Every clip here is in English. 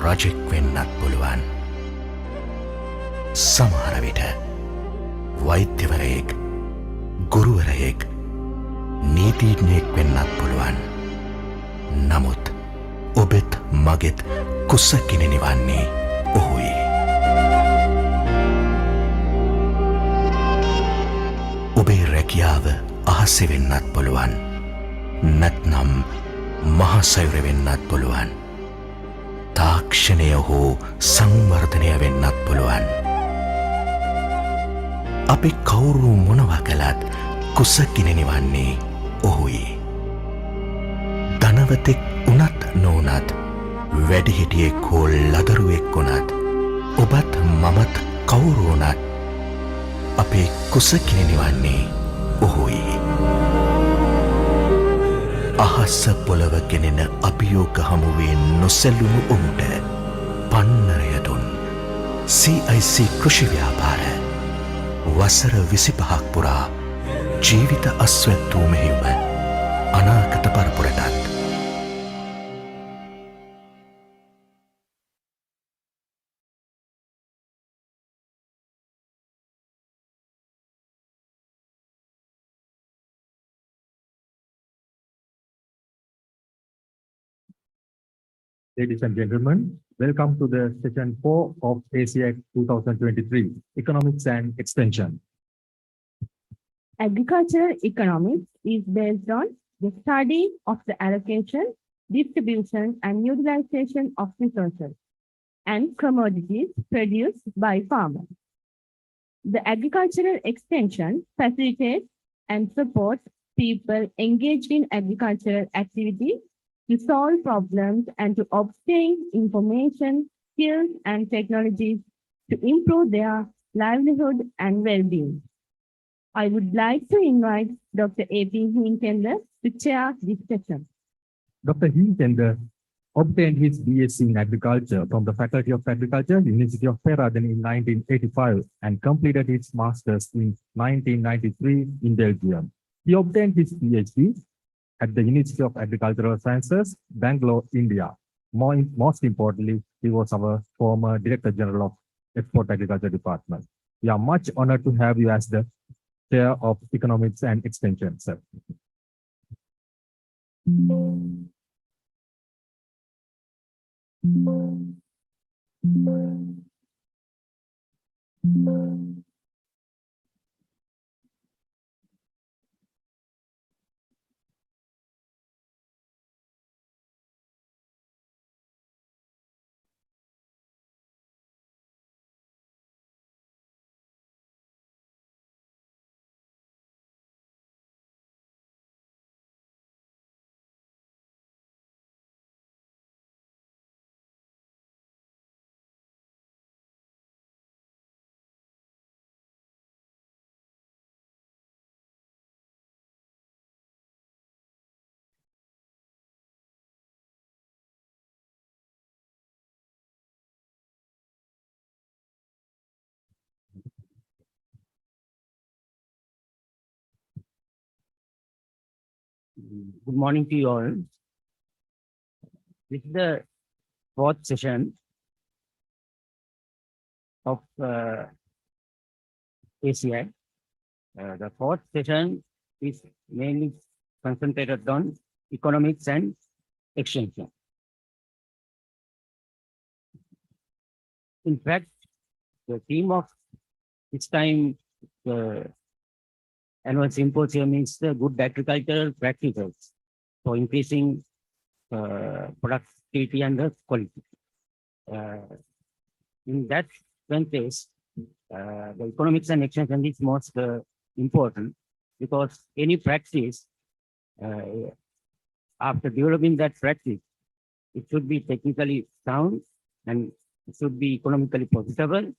රජෙක් වෙන්නත් පුළුවන්. සමහර විට වෛද්‍යවරයෙක්, ගුරුවරයෙක්, නීතිඥයෙක් වෙන්නත් පුළුවන්. නමුත් ඔබෙත් මගෙත් කුසකිනෙනි වන්නේ ඔහුයි. ඔබේ රැකියාව අහසෙ වෙන්නත් පුළුවන්. නැත්නම් මහසයුර වෙන්නත් පුළුවන්. තාක්ෂණය හෝ සංවර්ධනය වෙන්නත් පුළුවන්. අපි කවුරු මොනවා කළත් කුසකිනෙනි වන්නේ ඔහුයි. ධනවතෙක් උනත් නොඋනත්, වැඩිහිටියෙක් හෝ ලදරුවෙක් වුණත්, ඔබත් මමත් කවුරු වුණත් අපේ කුසකිනෙනි වන්නේ ඔහුයි. අහස පොළව ගෙනෙන අභියෝග හමුවේ නොසැලුණු ඔහුට පන්නරය දුන් CIC කෘෂි ව්‍යාපාර වසර 25ක් පුරා ජීවිත අස්වැත් වූ මෙහෙයුම අනාගත පරපුරටත්. Ladies and gentlemen, welcome to the session 4 of ASEAC 2023, Economics and Extension. Agricultural economics is based on the study of the allocation, distribution, and utilization of resources and commodities produced by farmers. The agricultural extension facilitates and supports people engaged in agricultural activities to solve problems and to obtain information, skills, and technologies to improve their livelihood and well-being. I would like to invite Dr. A.P. Hinkender to chair this session. Dr. Hinkender obtained his BSc in Agriculture from the Faculty of Agriculture, University of Peradeniya in 1985 and completed his master's in 1993 in Belgium. He obtained his PhD at the University of Agricultural Sciences, Bangalore, India. Most importantly, he was our former Director General of Export Agriculture Department. We are much honored to have you as the Chair of Economics and Extension, sir. Good morning to you all. This is the fourth session of ACI. The fourth session is mainly concentrated on economics and extension. In fact, the theme of this time, the annual symposium is the good agricultural practices for increasing productivity and the quality. In that context, the economics and extension is most important because any practice, after developing that practice, it should be technically sound and it should be economically profitable.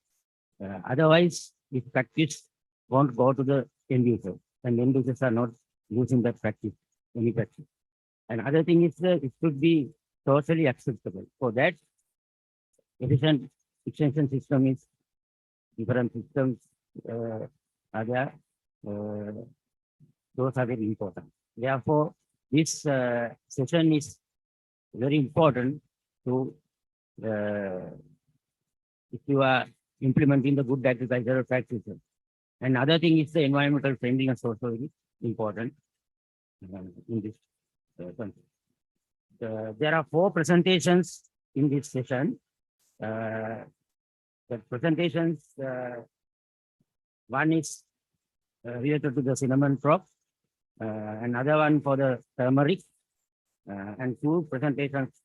Otherwise, this practice won't go to the end user, and end users are not using that practice, any practice. And other thing is that it should be socially acceptable. For that, efficient extension system is different systems are there. Those are very important. Therefore, this session is very important to if you are implementing the good agricultural practices. Another thing is the environmental friendliness also is important in this country. There are 4 presentations in this session. The presentations, one is related to the cinnamon crop, another one for the turmeric, and 2 presentations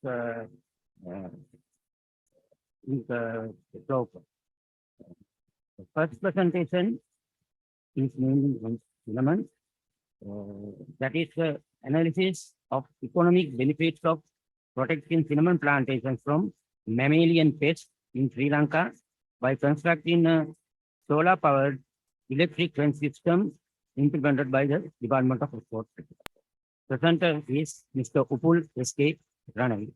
in the clove. The first presentation is mainly on cinnamon. That is the analysis of economic benefits of protecting cinnamon plantations from mammalian pests in Sri Lanka by constructing a solar-powered electric fence system implemented by the Department of Export. Presenter is Mr. Upul S.K. Ranavi.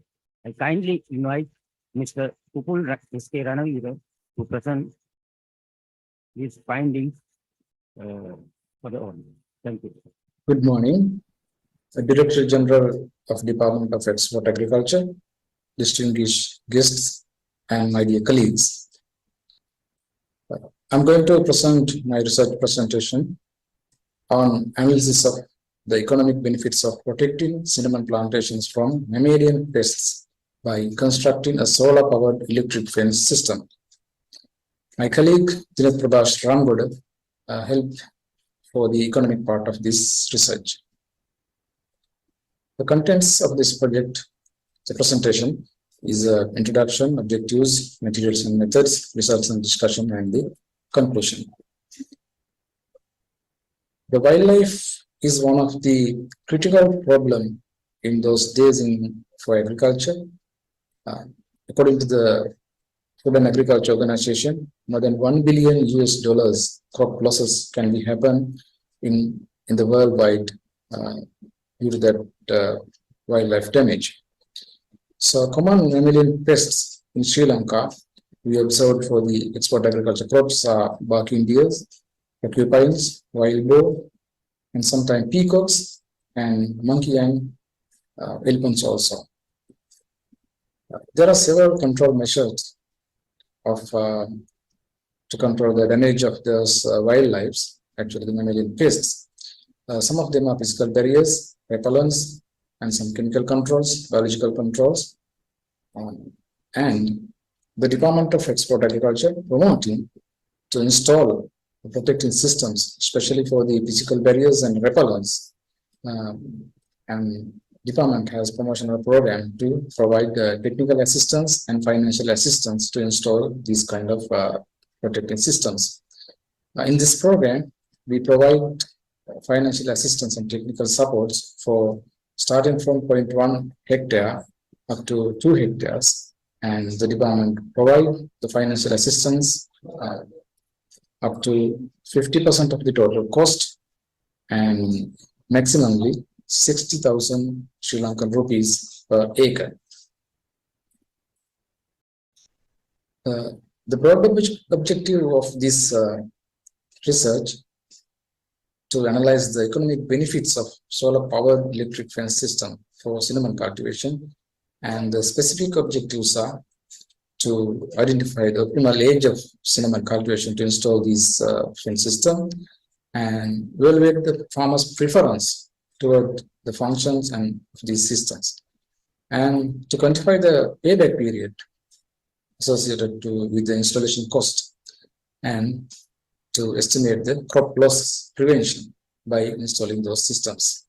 I kindly invite Mr. Upul S.K. Ranavi to present his findings for the audience. Thank you. Good morning. The Director General of Department of Export Agriculture, distinguished guests, and my dear colleagues. I'm going to present my research presentation on analysis of the economic benefits of protecting cinnamon plantations from mammalian pests by constructing a solar-powered electric fence system. My colleague, Dinat Prabhash Ramgode, helped for the economic part of this research. The contents of this project, the presentation, is an introduction, objectives, materials and methods, results and discussion, and the conclusion. The wildlife is one of the critical problems in those days for agriculture. According to the Food and Agriculture Organization, more than $1 billion crop losses can be happen in the worldwide due to that wildlife damage. So common mammalian pests in Sri Lanka we observed for the export agriculture crops are barking deers, porcupines, wild boar, and sometimes peacocks and monkey and elephants also. There are several control measures to control the damage of those wildlife, actually the mammalian pests. Some of them are physical barriers, repellents, and some chemical controls, biological controls. And the Department of Export Agriculture promoting to install protecting systems, especially for the physical barriers and repellents. And department has promotional program to provide technical assistance and financial assistance to install these kind of protecting systems. In this program, we provide financial assistance and technical supports for starting from 0.1 hectare up to 2 hectares, and the department provide the financial assistance up to 50% of the total cost and maximally 60,000 Sri Lankan rupees per acre. The broad objective of this research to analyze the economic benefits of solar-powered electric fence system for cinnamon cultivation, and the specific objectives are to identify the optimal age of cinnamon cultivation to install this fence system, and evaluate the farmers' preference toward the functions and these systems, and to quantify the payback period associated with the installation cost, and to estimate the crop loss prevention by installing those systems.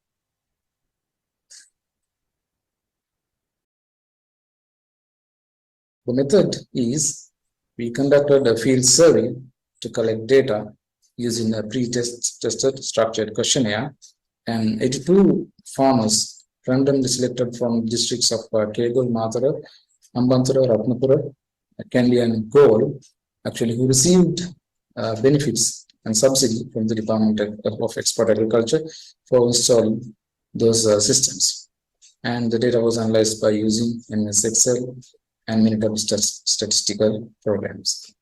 The method is we conducted a field survey to collect data using a pre-tested structured questionnaire, and 82 farmers randomly selected from districts of Kegol, Mawatha, Ambanthara, Ratnapura, Kandy and Galle, actually who received benefits and subsidy from the Department of Export Agriculture for installing those systems. And the data was analyzed by using MS Excel and many statistical programs.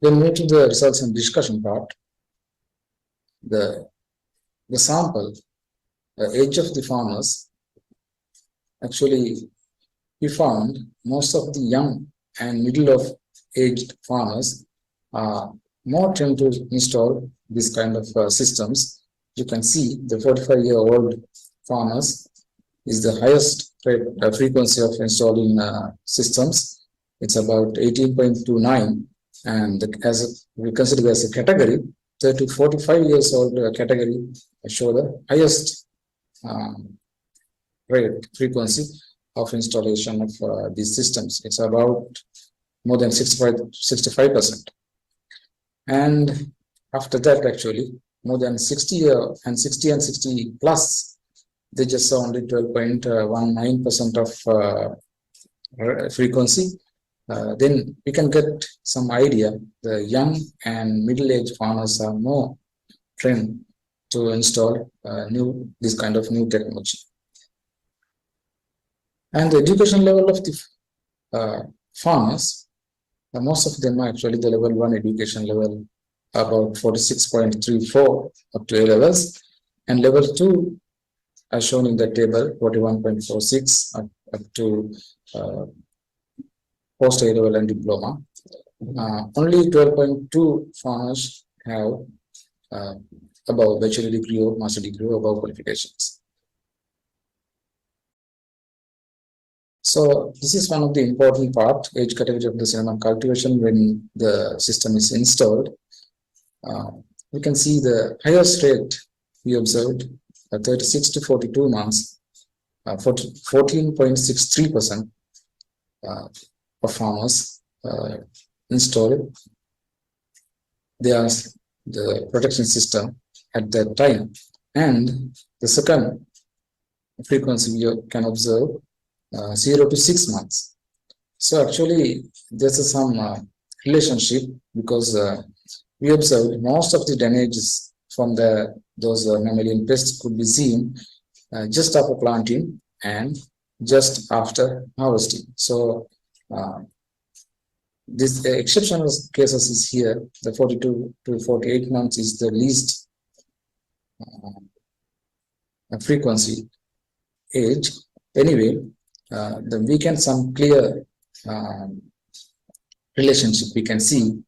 Then move to the results and discussion part. The sample, the age of the farmers, actually we found most of the young and middle of aged farmers are more tend to install this kind of systems. You can see the 45-year-old farmers is the highest frequency of installing systems. It's about 18.29, and as we consider as a category, 30 to 45 years old category show the highest rate frequency of installation of these systems. It's about more than 65%. And after that, actually, more than 60 and 60 plus, they just saw only 12.19% of frequency. Then we can get some idea. The young and middle-aged farmers are more trained to install this kind of new technology. And the education level of the farmers, most of them are actually the level 1 education level, about 46.34 up to A levels, and level 2 as shown in the table, 41.46 up to post A level and diploma. Only 12.2 farmers have above bachelor degree or master degree or above qualifications. So this is one of the important part, age category of the cinnamon cultivation when the system is installed. We can see the highest rate we observed 36 to 42 months, 14.63% of farmers installed the protection system at that time. And the second frequency we can observe 0 to 6 months. So actually there's some relationship because we observed most of the damages from those mammalian pests could be seen just after planting and just after harvesting. So this exceptional cases is here. The 42 to 48 months is the least frequency age. Anyway, then we can some clear relationship. We can see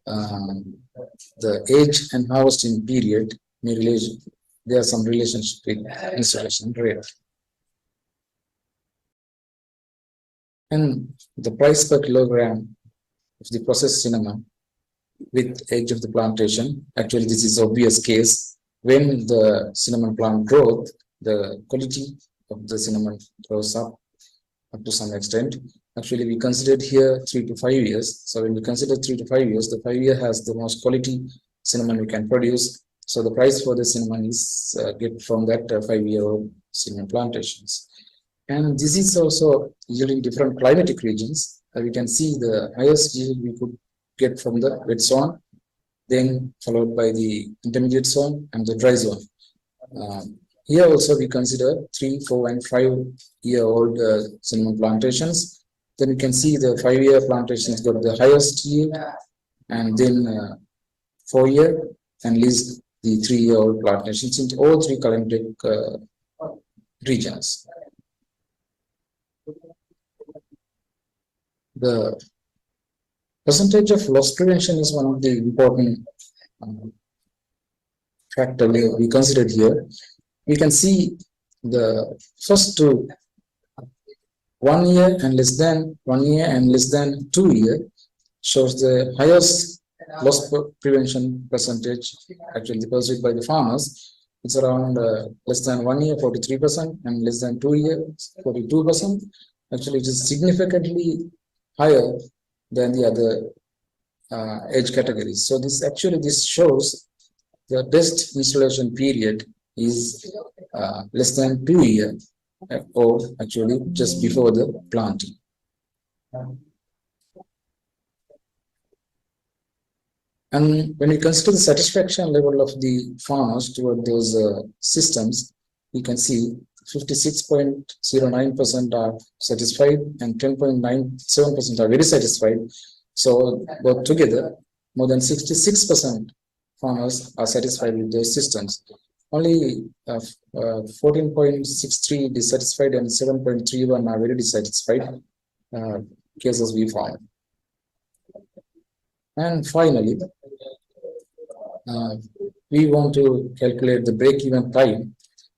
the age and harvesting period may relation. There are some relationship with installation rate. And the price per kilogram of the processed cinnamon with age of the plantation. Actually, this is obvious case. When the cinnamon plant growth, the quality of the cinnamon grows up to some extent. Actually, we considered here 3 to 5 years. So when we consider 3 to 5 years, the 5-year has the most quality cinnamon we can produce. So the price for the cinnamon is get from that 5-year-old cinnamon plantations. And this is also yielding different climatic regions. We can see the highest yield we could get from the wet zone, then followed by the intermediate zone and the dry zone. Here also we consider 3, 4, and 5-year-old cinnamon plantations. Then we can see the 5-year plantations got the highest yield, and then 4-year and least the 3-year-old plantations in all 3 climatic regions. The percentage of loss prevention is one of the important factor we considered here. We can see the first 2, 1 year and less than 1 year and less than 2 year shows the highest loss prevention percentage actually pursued by the farmers. It's around less than 1 year 43% and less than 2 years 42%. Actually, it is significantly higher than the other age categories. So this shows the best installation period is less than 2 years, or actually just before the planting. And when we consider the satisfaction level of the farmers toward those systems, we can see 56.09% are satisfied and 10.97% are very satisfied. So both together, more than 66% farmers are satisfied with those systems. only 14.63 dissatisfied and 7.31 are very dissatisfied cases we found. And finally, we want to calculate the break-even time.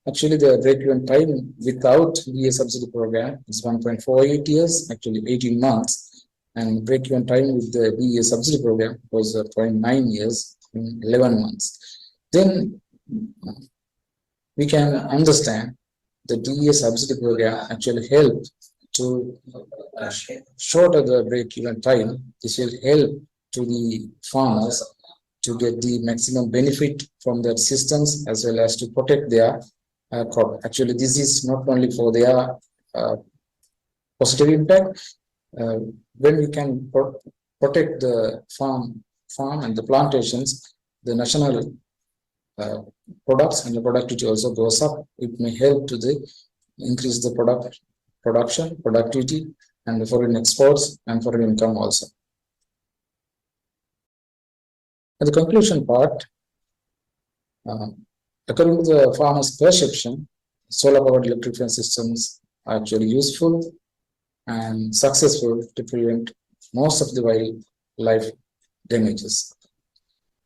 Actually, the break-even time without VA subsidy program is 1.48 years, actually 18 months. And break-even time with the VA subsidy program was 0.9 years in 11 months. Then we can understand the DEA subsidy program actually helped to shorter the break-even time. This will help to the farmers to get the maximum benefit from their systems as well as to protect their crop. Actually, this is not only for their positive impact. When we can protect the farm and the plantations, the national products and the productivity also goes up. It may help to the increase the production, productivity, and the foreign exports and foreign income also. And the conclusion part, according to the farmers' perception, solar-powered electric fence systems are actually useful and successful to prevent most of the wildlife damages.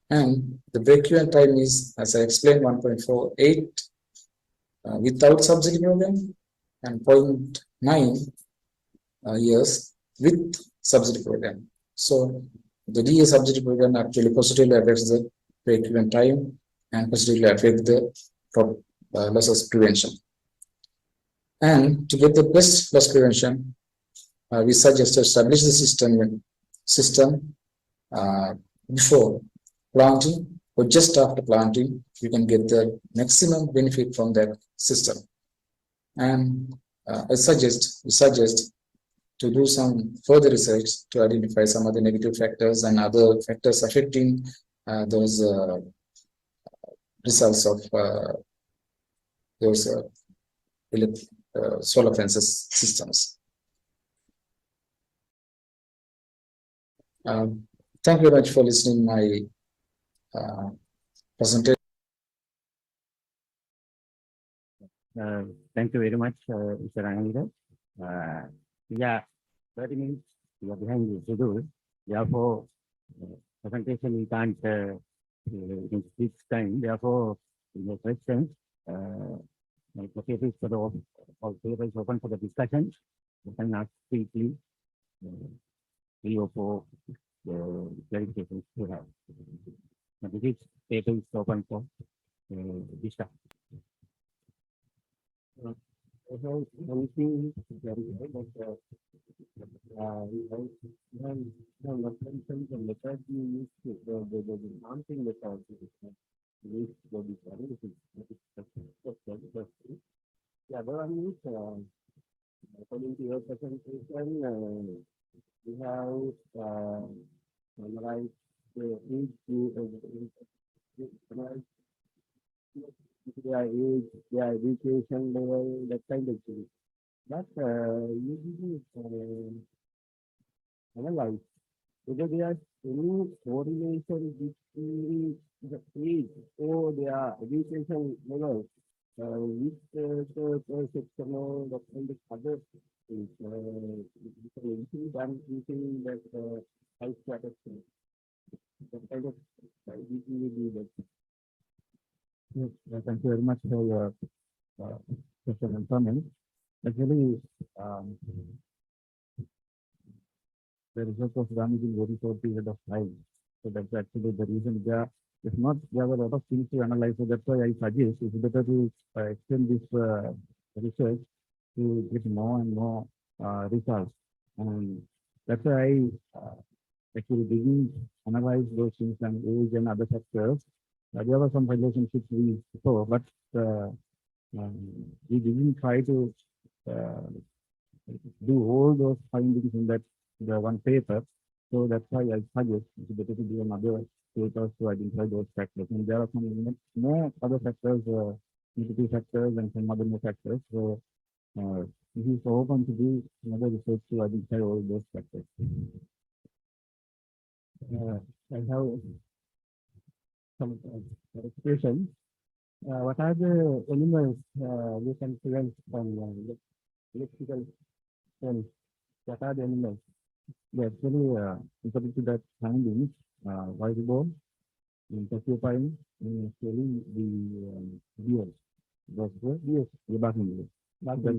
And the break-even time is, as I explained, 1.48 without subsidy program and 0.9 years with subsidy program. So the DA subsidy program actually positively affects the break-even time and positively affects the crop losses prevention. And to get the best loss prevention, we suggest to establish the system before planting or just after planting. You can get the maximum benefit from that system. And we suggest to do some further research to identify some of the negative factors and other factors affecting those results of those solar fences systems. Thank you very much for listening my presentation. Thank you very much, Mr. Ananda. Yeah, 30 minutes we are behind the schedule. Therefore, presentation we can't in 6 time. Therefore, in the questions, my pocket is for the all table is open for the discussion. You can ask quickly 3 or 4 clarifications to have. This table is open for discussion. Also, one thing to clarify that we have mentioned the method you use to the counting method used for this one. The other one is according to your presentation, we have summarized the their age, their education level, that kind of thing. But you didn't analyze whether there is any correlation between the age or their education level with the sectional, that kind of other things. I'm thinking that health protection, that kind of we do that. Yes, thank you very much for your question and comment. Actually, the result was done in very short period of time. So that's actually the reason if not, there were a lot of things to analyze. So that's why I suggest it's better to extend this research to get more and more results. And that's why I actually didn't analyze those things and age and other factors. There were some relationships we saw, but we didn't try to do all those findings in the one paper. So that's why I suggest it's better to do another papers to identify those factors. And there are some more other factors, negative factors and some other more factors. So this is open to do another research to identify all those factors. I have some clarification. What are the animals we can prevent from electrical strain? What are the animals? They actually, according to that findings, wild boar, porcupine, actually the deer. The bucking. That's the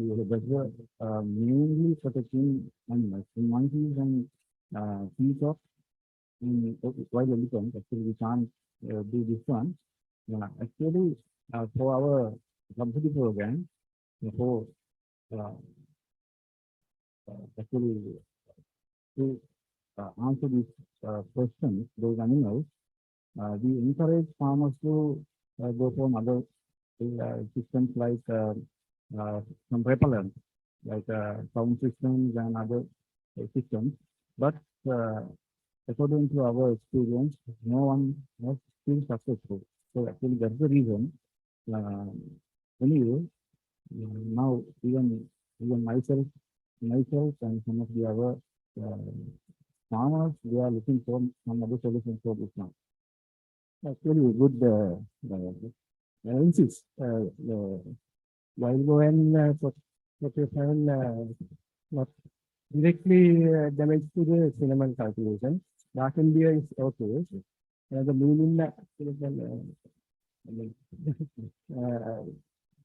mainly protecting animals. In monkeys and peacock, in wild elephants, actually we can't do this one. Actually, for our subsidy program, for uh, actually to answer this question, those animals, we encourage farmers to go for other systems like some repellent, like sound systems and other systems. But uh, according to our experience, no one has been successful. So actually that's the reason. Uh, anyway, now even myself and some of the other farmers, they are looking for some other solutions for this now. Actually, good analysis. While going not directly damage to the cinnamon calculation, dark India is okay. The mean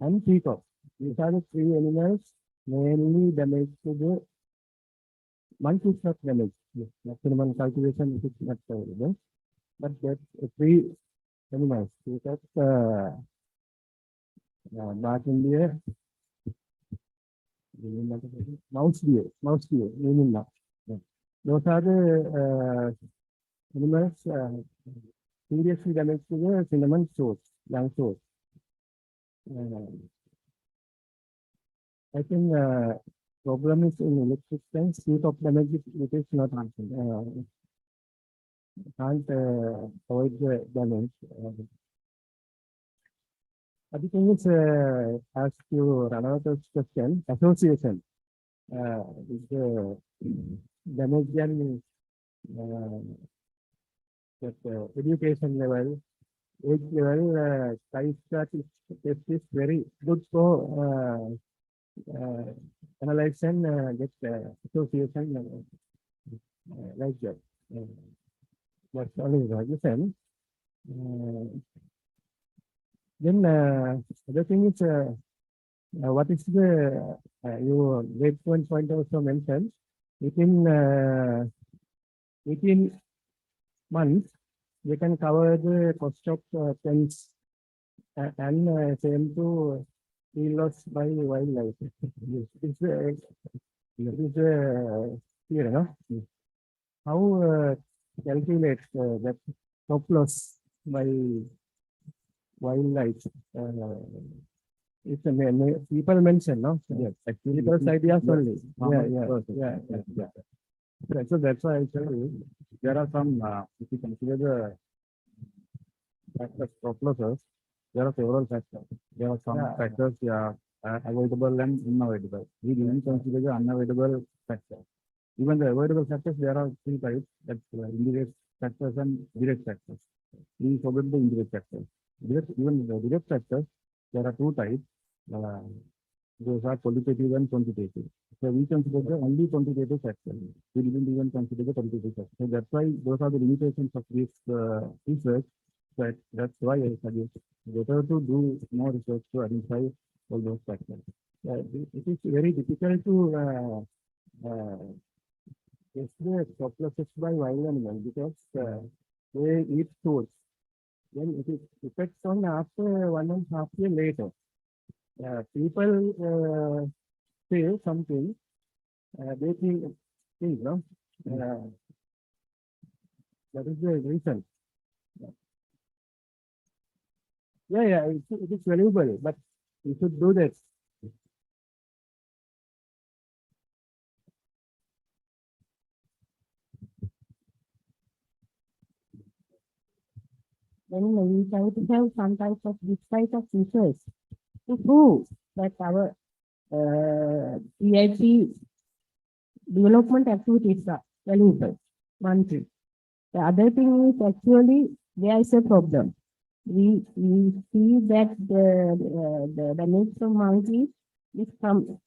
and peacock. These are the three animals mainly damage to the monkey is not damaged. Cinnamon calculation is not available. But that three animals, that's dark India, mouse deer, meaning now. Those are the animals seriously damaged to the cinnamon source, young source. I think problem is in electric sense, state of damage it is not can't avoid the damage. Other thing is ask you another question, association. Is the damage and that education level, age level, test is very good for analyze and get association like that. That's only the then other thing is what is the you grade point also mentioned within 18 months we can cover the cost of fence and same to be lost by wildlife. It's here, no? How calculate that stop loss by wildlife? It's a people mention, no? Yes, actually, people's ideas only. Yeah. So that's why I tell you there are some. If you consider the factors, stop losses, there are several factors. There are some factors, avoidable and unavoidable. We didn't consider the unavoidable factors. Even the avoidable factors, there are three types, that's indirect factors and direct factors. We forget the indirect factors. Even the direct factors, there are two types. Those are qualitative and quantitative. So we consider the only quantitative factor. We didn't even consider the qualitative factor. So that's why those are the limitations of this research. That's why I suggest better to do more research to identify all those factors. It is very difficult to test the stop losses by wild animals because they eat food. Then it is effects on after 1.5 years later. People say something, they think no? That is the reason. Yeah, it is valuable, but you should do that. Then we try to have some type of this type of research to prove that our EIP development activities are valuable. One thing. The other thing is actually there is a problem. we see that the next of monkeys is from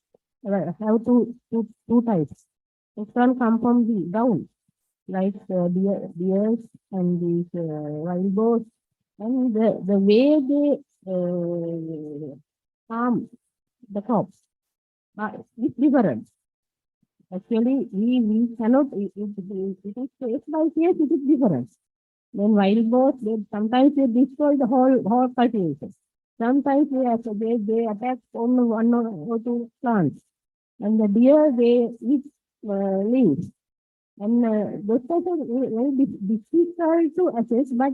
have two types. Next one come from the ground, like deers and these wild boars, and the way they harm the crops is different. Actually, we cannot, it is case by case, it is different. Then wild boars, sometimes they destroy the whole cultivation. Sometimes they attack only one or two plants. And the deer, they eat leaves. And those types are very difficult to assess, but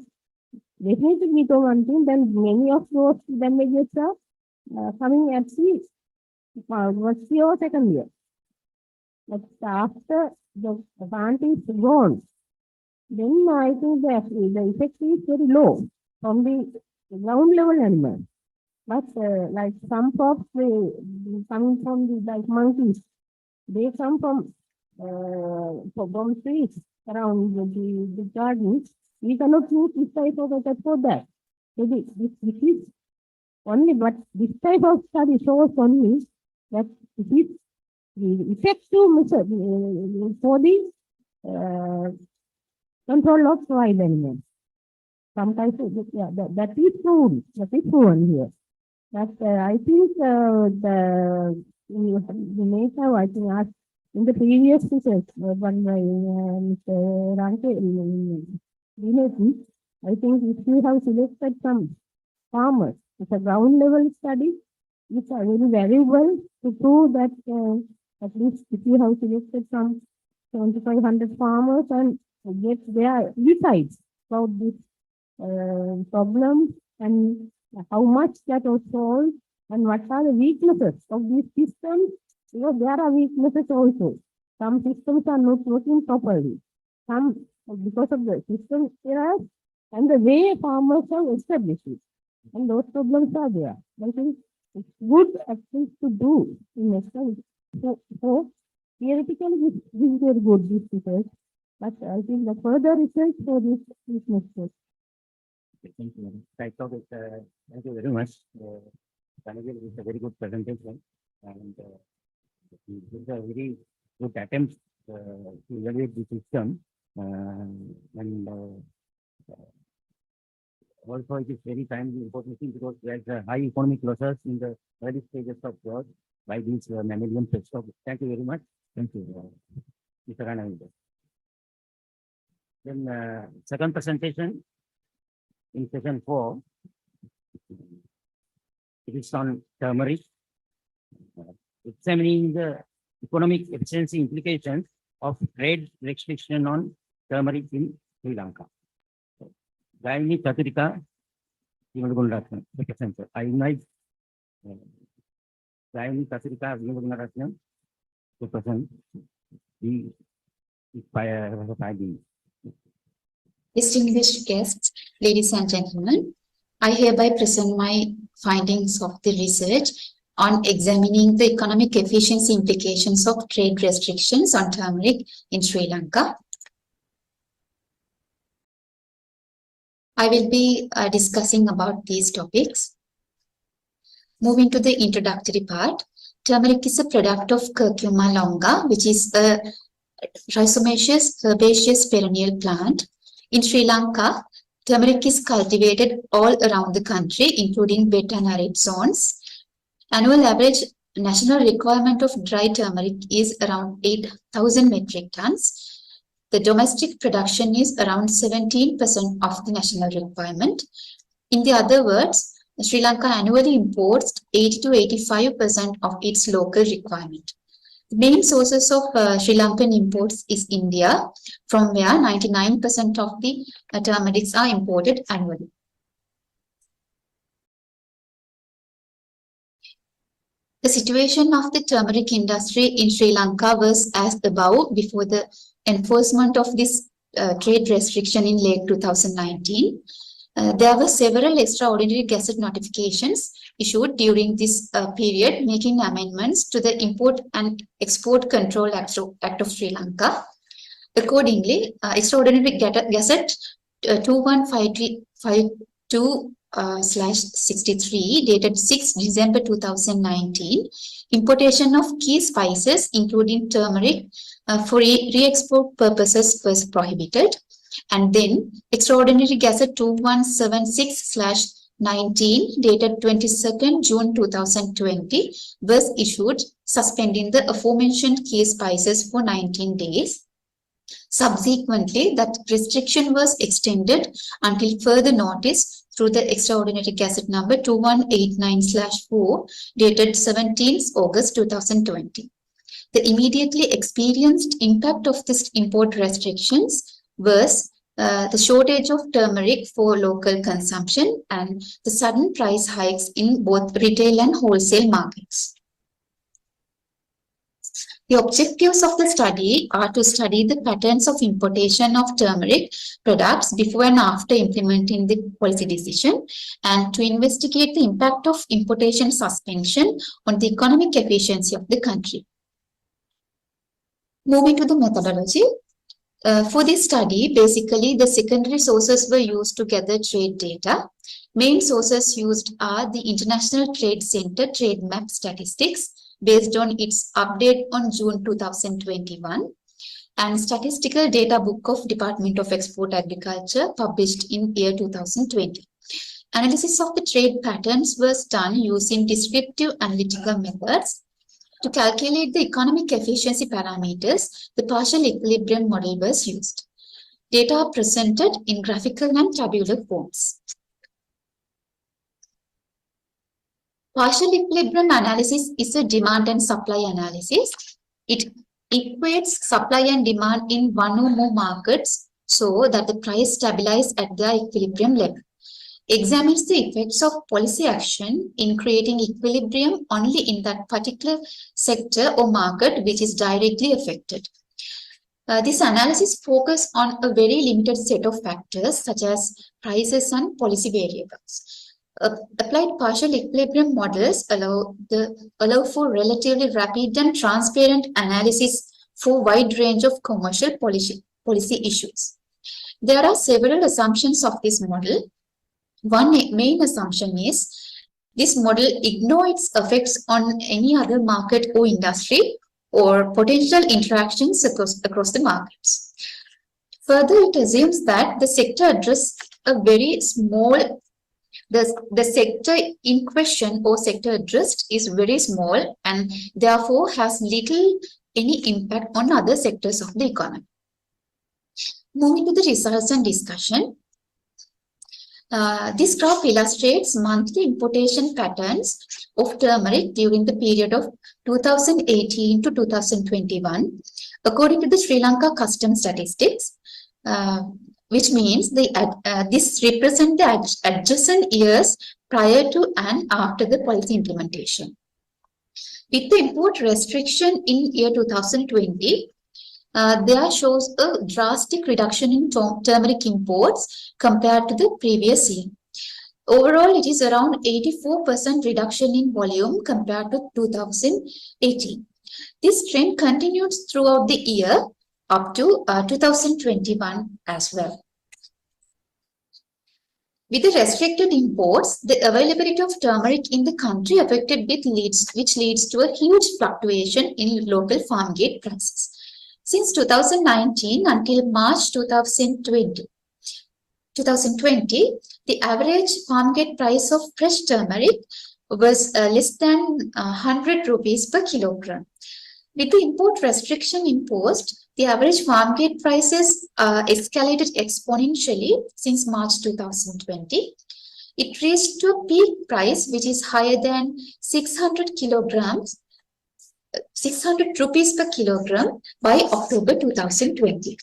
definitely we know one thing, then many of those damages are coming at the first year or second year. But after the plant is gone, then I think the effect is very low from the ground level animal. But like some crops, coming from the like monkeys, they come from trees around the gardens. We cannot use this type of method for that. So this is only, but this type of study shows only that it is the effective method for the control of wild animals. Sometimes, that is true. That is proven here. But I think the may have, I think, asked in the previous research one by Mr. Lankan, I think if you have selected some farmers, it's a ground level study, it's very valuable to prove that at least if you have selected some 7,500 farmers and get their insights about this problem and how much that was solved and what are the weaknesses of these systems. Because there are weaknesses also. Some systems are not working properly. Some because of the system errors and the way farmers have established it. And those problems are there. I think it's good at least to do in next time. So theoretically this is very good, this research. But I think the further research for this is necessary. Thank you. Thank you very much. It is a very good presentation, and it is a very good attempt to evaluate the system. And also, it is very timely information because there is a high economic losses in the early stages of growth by these mammalian pests. Thank you very much. Thank you, Mr. Ranavida. Then second presentation in session 4, it is on turmeric, examining the economic efficiency implications of trade restriction on turmeric in Sri Lanka. Gaini Chaturika, the presenter. I invite Gaini Chaturika to present the findings. Distinguished guests, ladies and gentlemen, I hereby present my findings of the research on examining the economic efficiency implications of trade restrictions on turmeric in Sri Lanka. I will be discussing about these topics. Moving to the introductory part, turmeric is a product of Curcuma longa, which is a rhizomaceous herbaceous perennial plant. In Sri Lanka, turmeric is cultivated all around the country, including wet and arid zones. Annual average national requirement of dry turmeric is around 8,000 metric tons. The domestic production is around 17% of the national requirement. In the other words, Sri Lanka annually imports 80 to 85% of its local requirement. The main sources of Sri Lankan imports is India, from where 99% of the turmerics are imported annually. The situation of the turmeric industry in Sri Lanka was as above before the enforcement of this trade restriction in late 2019. There were several extraordinary gazette notifications issued during this period, making amendments to the Import and Export Control Act of Sri Lanka. Accordingly, Extraordinary Gazette 2153 2/63 dated 6 December 2019, importation of key spices including turmeric for re-export purposes was prohibited. And then Extraordinary Gazette 2176/19 dated 22nd June 2020 was issued suspending the aforementioned key spices for 19 days. Subsequently, that restriction was extended until further notice through the Extraordinary Gazette number 2189/4 dated 17th August 2020. The immediately experienced impact of this import restrictions was the shortage of turmeric for local consumption and the sudden price hikes in both retail and wholesale markets. The objectives of the study are to study the patterns of importation of turmeric products before and after implementing the policy decision, and to investigate the impact of importation suspension on the economic efficiency of the country. Moving to the methodology. For this study, basically the secondary sources were used to gather trade data. Main sources used are the International Trade Center Trade Map Statistics based on its update on June 2021 and Statistical Data Book of Department of Export Agriculture published in year 2020. Analysis of the trade patterns was done using descriptive analytical methods. To calculate the economic efficiency parameters, the partial equilibrium model was used. Data are presented in graphical and tabular forms. Partial equilibrium analysis is a demand and supply analysis. It equates supply and demand in one or more markets so that the price stabilizes at their equilibrium level. Examines the effects of policy action in creating equilibrium only in that particular sector or market which is directly affected. This analysis focuses on a very limited set of factors such as prices and policy variables. Applied partial equilibrium models allow for relatively rapid and transparent analysis for a wide range of commercial policy issues. There are several assumptions of this model. One main assumption is this model ignores its effects on any other market or industry or potential interactions across the markets. Further, it assumes that the sector addresses a very small, the sector in question or sector addressed is very small and therefore has little any impact on other sectors of the economy. Moving to the results and discussion. This graph illustrates monthly importation patterns of turmeric during the period of 2018 to 2021, according to the Sri Lanka Customs Statistics, which means this represents the adjacent years prior to and after the policy implementation. With the import restriction in year 2020, there shows a drastic reduction in turmeric imports compared to the previous year. Overall, it is around 84% reduction in volume compared to 2018. This trend continues throughout the year up to 2021 as well. With the restricted imports, the availability of turmeric in the country affected which leads to a huge fluctuation in local farm gate prices. Since 2019 until March 2020, the average farm gate price of fresh turmeric was less than 100 rupees per kilogram. With the import restriction imposed, the average farm gate prices escalated exponentially since March 2020. It reached to a peak price which is higher than 600 rupees per kilogram by October 2020.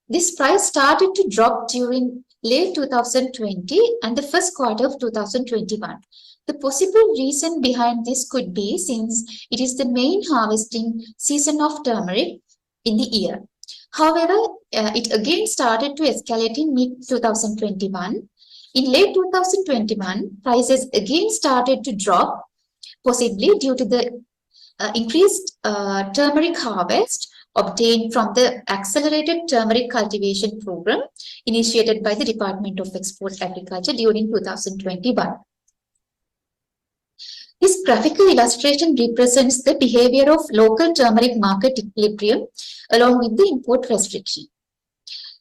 This price started to drop during late 2020 and the first quarter of 2021. The possible reason behind this could be since it is the main harvesting season of turmeric in the year. However, it again started to escalate in mid-2021. In late 2021, prices again started to drop, possibly due to the increased turmeric harvest obtained from the Accelerated Turmeric Cultivation Program initiated by the Department of Export Agriculture during 2021. This graphical illustration represents the behavior of local turmeric market equilibrium along with the import restriction.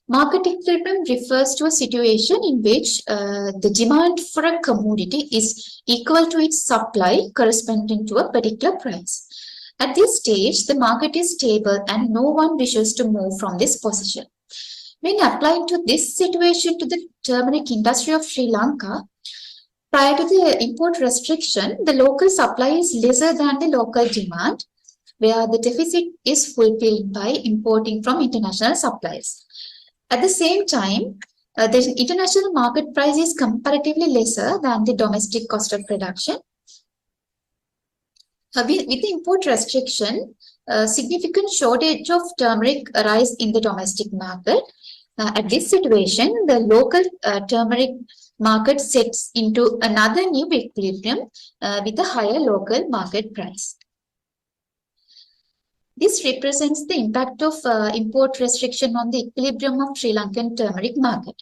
Market equilibrium refers to a situation in which the demand for a commodity is equal to its supply corresponding to a particular price. At this stage, the market is stable and no one wishes to move from this position. When applied to this situation to the turmeric industry of Sri Lanka, prior to the import restriction, the local supply is lesser than the local demand, where the deficit is fulfilled by importing from international suppliers. At the same time, the international market price is comparatively lesser than the domestic cost of production. With the import restriction, a significant shortage of turmeric arises in the domestic market. At this situation, the local turmeric market sets into another new equilibrium with a higher local market price. This represents the impact of import restriction on the equilibrium of Sri Lankan turmeric market.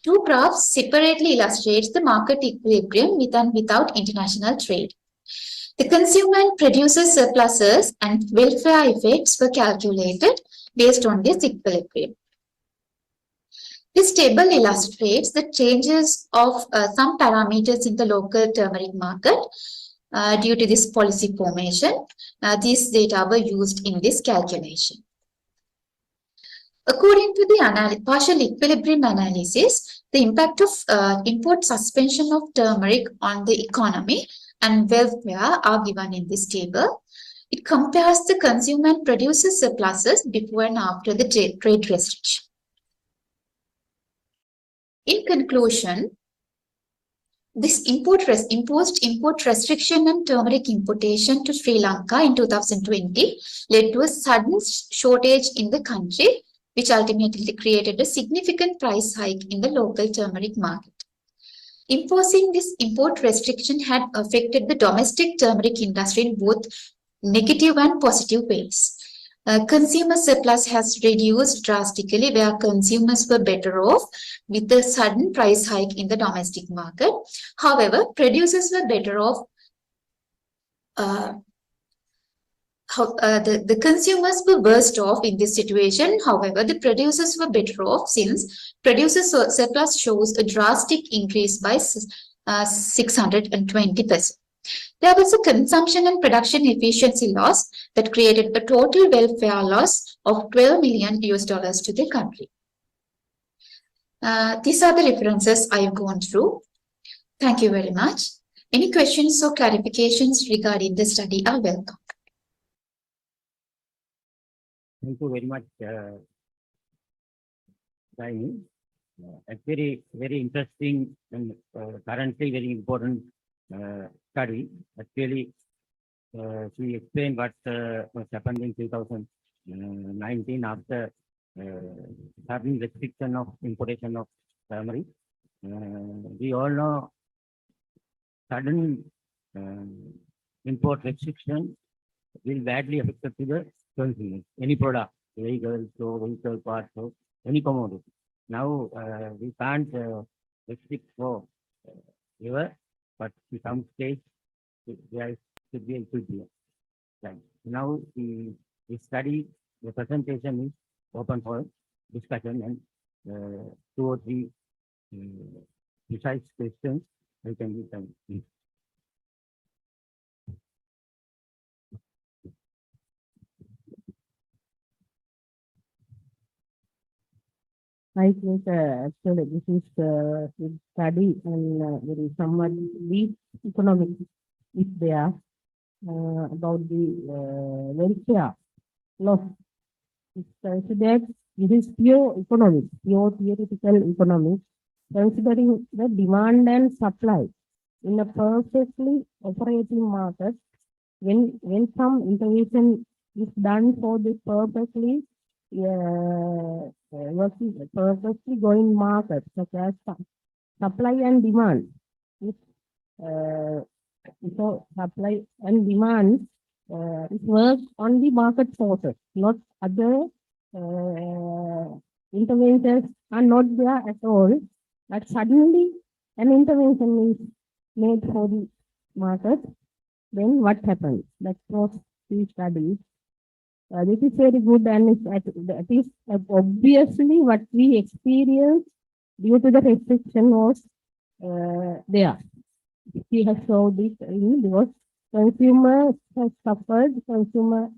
Two graphs separately illustrate the market equilibrium with and without international trade. The consumer and producer surpluses and welfare effects were calculated based on this equilibrium. This table illustrates the changes of some parameters in the local turmeric market due to this policy formation. These data were used in this calculation. According to the partial equilibrium analysis, the impact of import suspension of turmeric on the economy and welfare are given in this table. It compares the consumer and producer surpluses before and after the trade restriction. In conclusion, this imposed import restriction on turmeric importation to Sri Lanka in 2020 led to a sudden shortage in the country, which ultimately created a significant price hike in the local turmeric market. Imposing this import restriction had affected the domestic turmeric industry in both negative and positive ways. Consumer surplus has reduced drastically, where consumers were better off with the sudden price hike in the domestic market. However, producers were better off. The consumers were worst off in this situation. However, the producers were better off since producer surplus shows a drastic increase by 620%. There was a consumption and production efficiency loss that created a total welfare loss of $12 million to the country. These are the references I've gone through. Thank you very much. Any questions or clarifications regarding the study are welcome. Thank you very much, Raini. A very interesting and currently very important study. Actually, she explained what was happened in 2019 after having restriction of importation of turmeric. We all know sudden import restriction will badly affect the consumers. Any product, vehicles, or vehicle parts, or any commodity. Now we can't restrict for ever, but to some stage there should be a equilibrium. Right. Now the study, the presentation is open for discussion, and 2 or 3 precise questions we can give them. I think actually this is study and there is somewhat deep economics is there about the welfare loss. It's considered it is pure economics, pure theoretical economics, considering the demand and supply in a perfectly operating market. When some intervention is done for this perfectly purposely going market, such as supply and demand. If so supply and demand it works on the market forces, not other interventions are not there at all. But suddenly an intervention is made for the market. Then what happens? That was the study. This is very good, and that is obviously what we experienced due to the restriction was there. He has showed this because consumers have suffered, consumer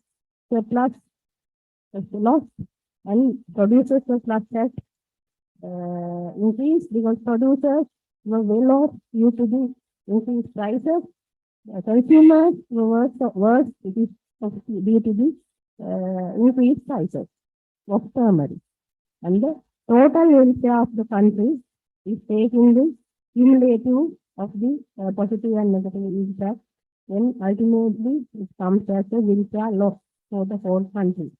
surplus has lost, and producers surplus has increased because producers were well off due to the increased prices. Consumers were worse, it is due to the increased prices of turmeric. And the total welfare of the country is taking the cumulative of the positive and negative impact, when ultimately it comes as a welfare loss for the whole country.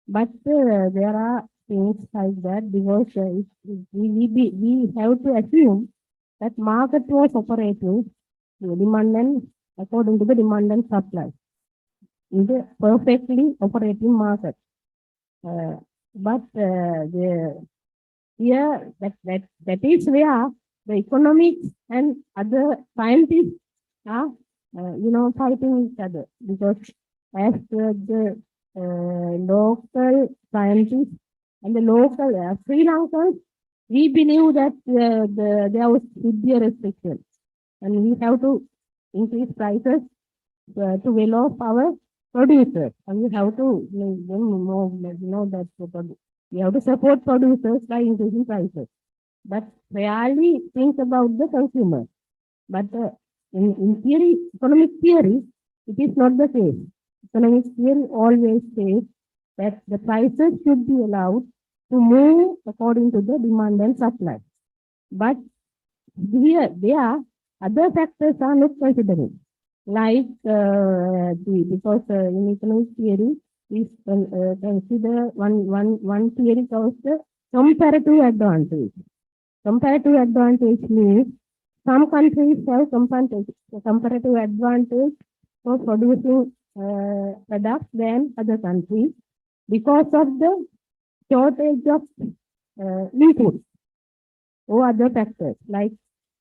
But there are things like that because we have to assume that market was operating demand and according to the demand and supply in the perfectly operating market. But here that is where the economics and other scientists are fighting each other, because as the local scientists and the local Sri Lankans, we believe that there was severe restriction and we have to increase prices to well off our producers, and we have to know that we have to support producers by increasing prices, but rarely think about the consumer. But in theory, economic theory, it is not the case. Economic theory always says that the prices should be allowed to move according to the demand and supply. But here, there, other factors are not considering. Like because in economic theory, we consider one theory called the comparative advantage. Comparative advantage means some countries have comparative advantage for producing products than other countries because of the shortage of input or other factors. Like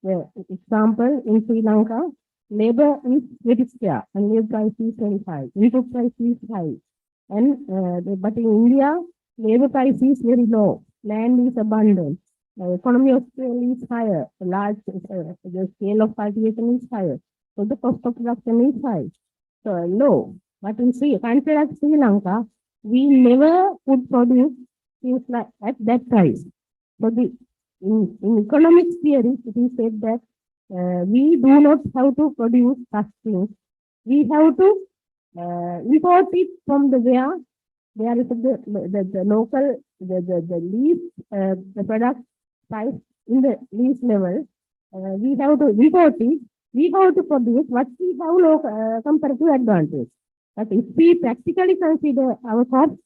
example, in Sri Lanka, labor is very scarce and labor price is very high. Input price is high. And but in India, labor price is very low. Land is abundant. Economy of scale is higher. The scale of cultivation is higher. So the cost of production is high. So low. But in country like Sri Lanka, we never could produce things like at that price. So in economics theory, it is said that we do not have to produce such things. We have to import it from where there is the local, the least, the product price in the least level. We have to import it. We have to produce what we have comparative advantage. But if we practically consider our crops,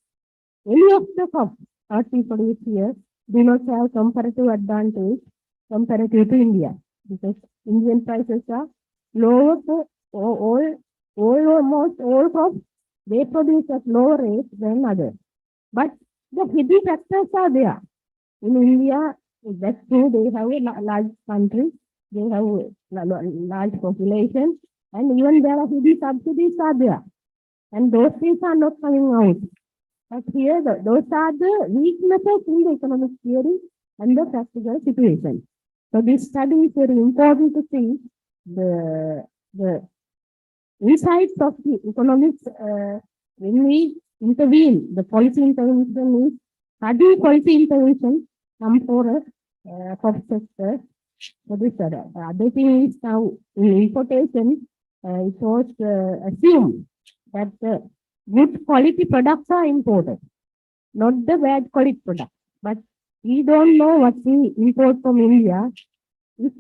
any of the crops that we produce here do not have comparative advantage comparative to India, because Indian prices are lower for almost all crops. They produce at lower rate than others. But the hidden factors are there. In India, that's true, they have a large country, they have a large population, and even there are hidden subsidies are there. And those things are not coming out. But here, those are the weaknesses in the economic theory and the practical situation. So this study is very important to see the insights of the economics when we intervene. The policy intervention is study policy intervention come for a crop sector. So this other thing is now in importation, it was assumed that good quality products are imported, not the bad quality products. But we don't know what we import from India, is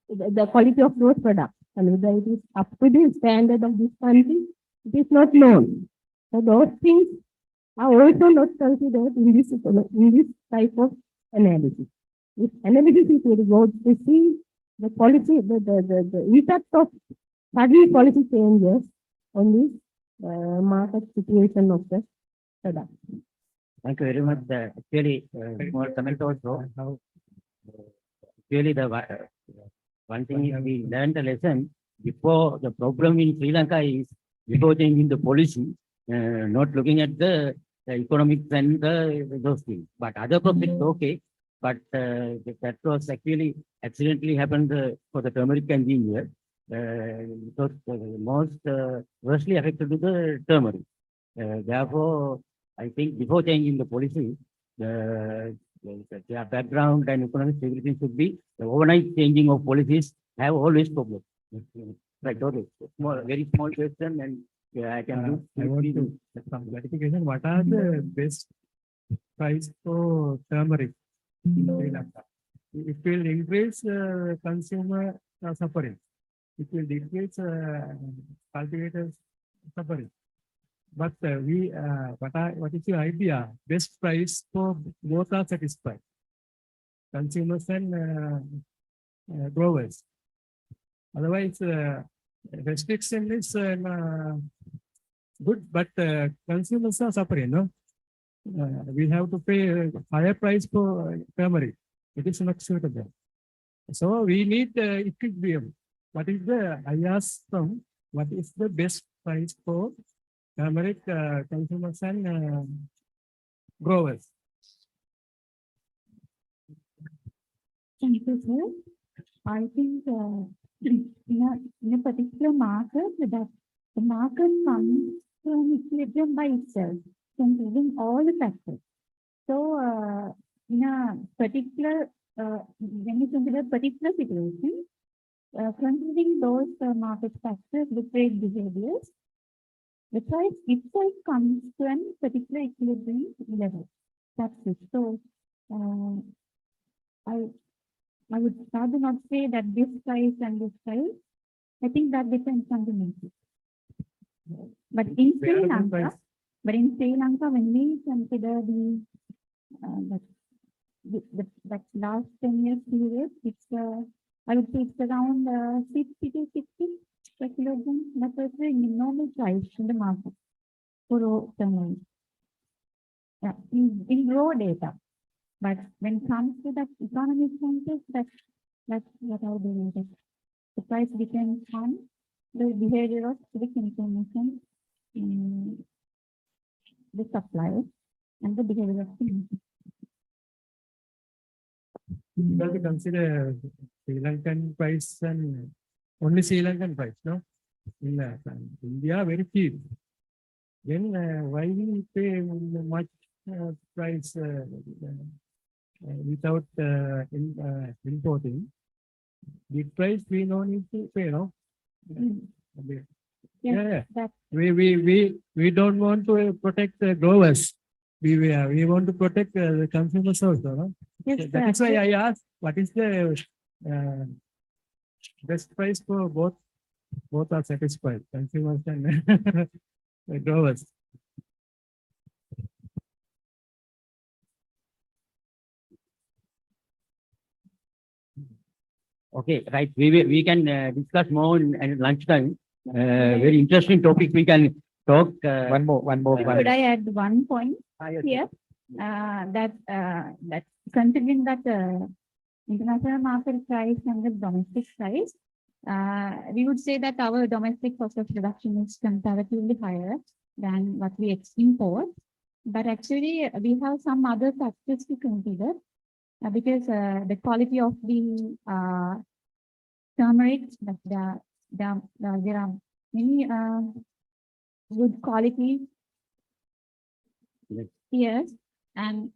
the quality of those products, and whether it is up to the standard of this country, it is not known. So those things are also not considered in this type of analysis. This analysis is very good to see the policy, the impact of study policy changes on this market situation of the product. Thank you very much. Actually, more comment also. Actually, one thing is we learned a lesson before. The problem in Sri Lanka is before changing the policy, not looking at the economics and those things. But other projects okay. But that was actually accidentally happened for the turmeric and ginger. Because most worstly affected to the turmeric. Therefore, I think before changing the policy, their background and economic stability should be the overnight changing of policies have always problems. Right, okay. Small, very small question, and I can do. I want to some clarification. What are the best price for turmeric in Sri Lanka? It will increase consumer suffering. It will decrease cultivators suffering. But what is your idea? Best price for both are satisfied, consumers and growers. Otherwise, restriction is good, but consumers are suffering. No, we have to pay a higher price for turmeric. It is not suitable. So we need equilibrium. What is the I asked from what is the best price for turmeric consumers and growers? Thank you, sir. I think in a particular market, that the market comes from equilibrium by itself, considering all the factors. So, in a particular, when you consider particular situation, considering those market factors, the trade behaviors, the price itself comes to a particular equilibrium level. That's it. So, I would rather not say that this price and this price. I think that depends on the market. But in Sri Lanka, when we consider that last 10 years period, it's I would say it's around 50 to 60 per kilogram. That was the normal price in the market for raw turmeric. Yeah, in raw data. But when it comes to that economic census, that's what I believe. The price depends on the behavior of civic information in the suppliers and the behavior of the Because we consider Sri Lankan price and only Sri Lankan price, no? In India, very cheap. Then why we pay much price without importing? The price we no need to pay, no? Yeah. We don't want to protect the growers. We want to protect the consumers also, no? Yes, That is why I asked, what is the best price for both? Both are satisfied, consumers and the growers. Okay, right. We can discuss more in lunchtime. Very interesting topic. We can talk. One more. Could I add one point here? That considering that international market price and the domestic price, we would say that our domestic cost of production is comparatively higher than what we import. But actually, we have some other factors to consider because the quality of the turmeric, there are many good quality. Yes, and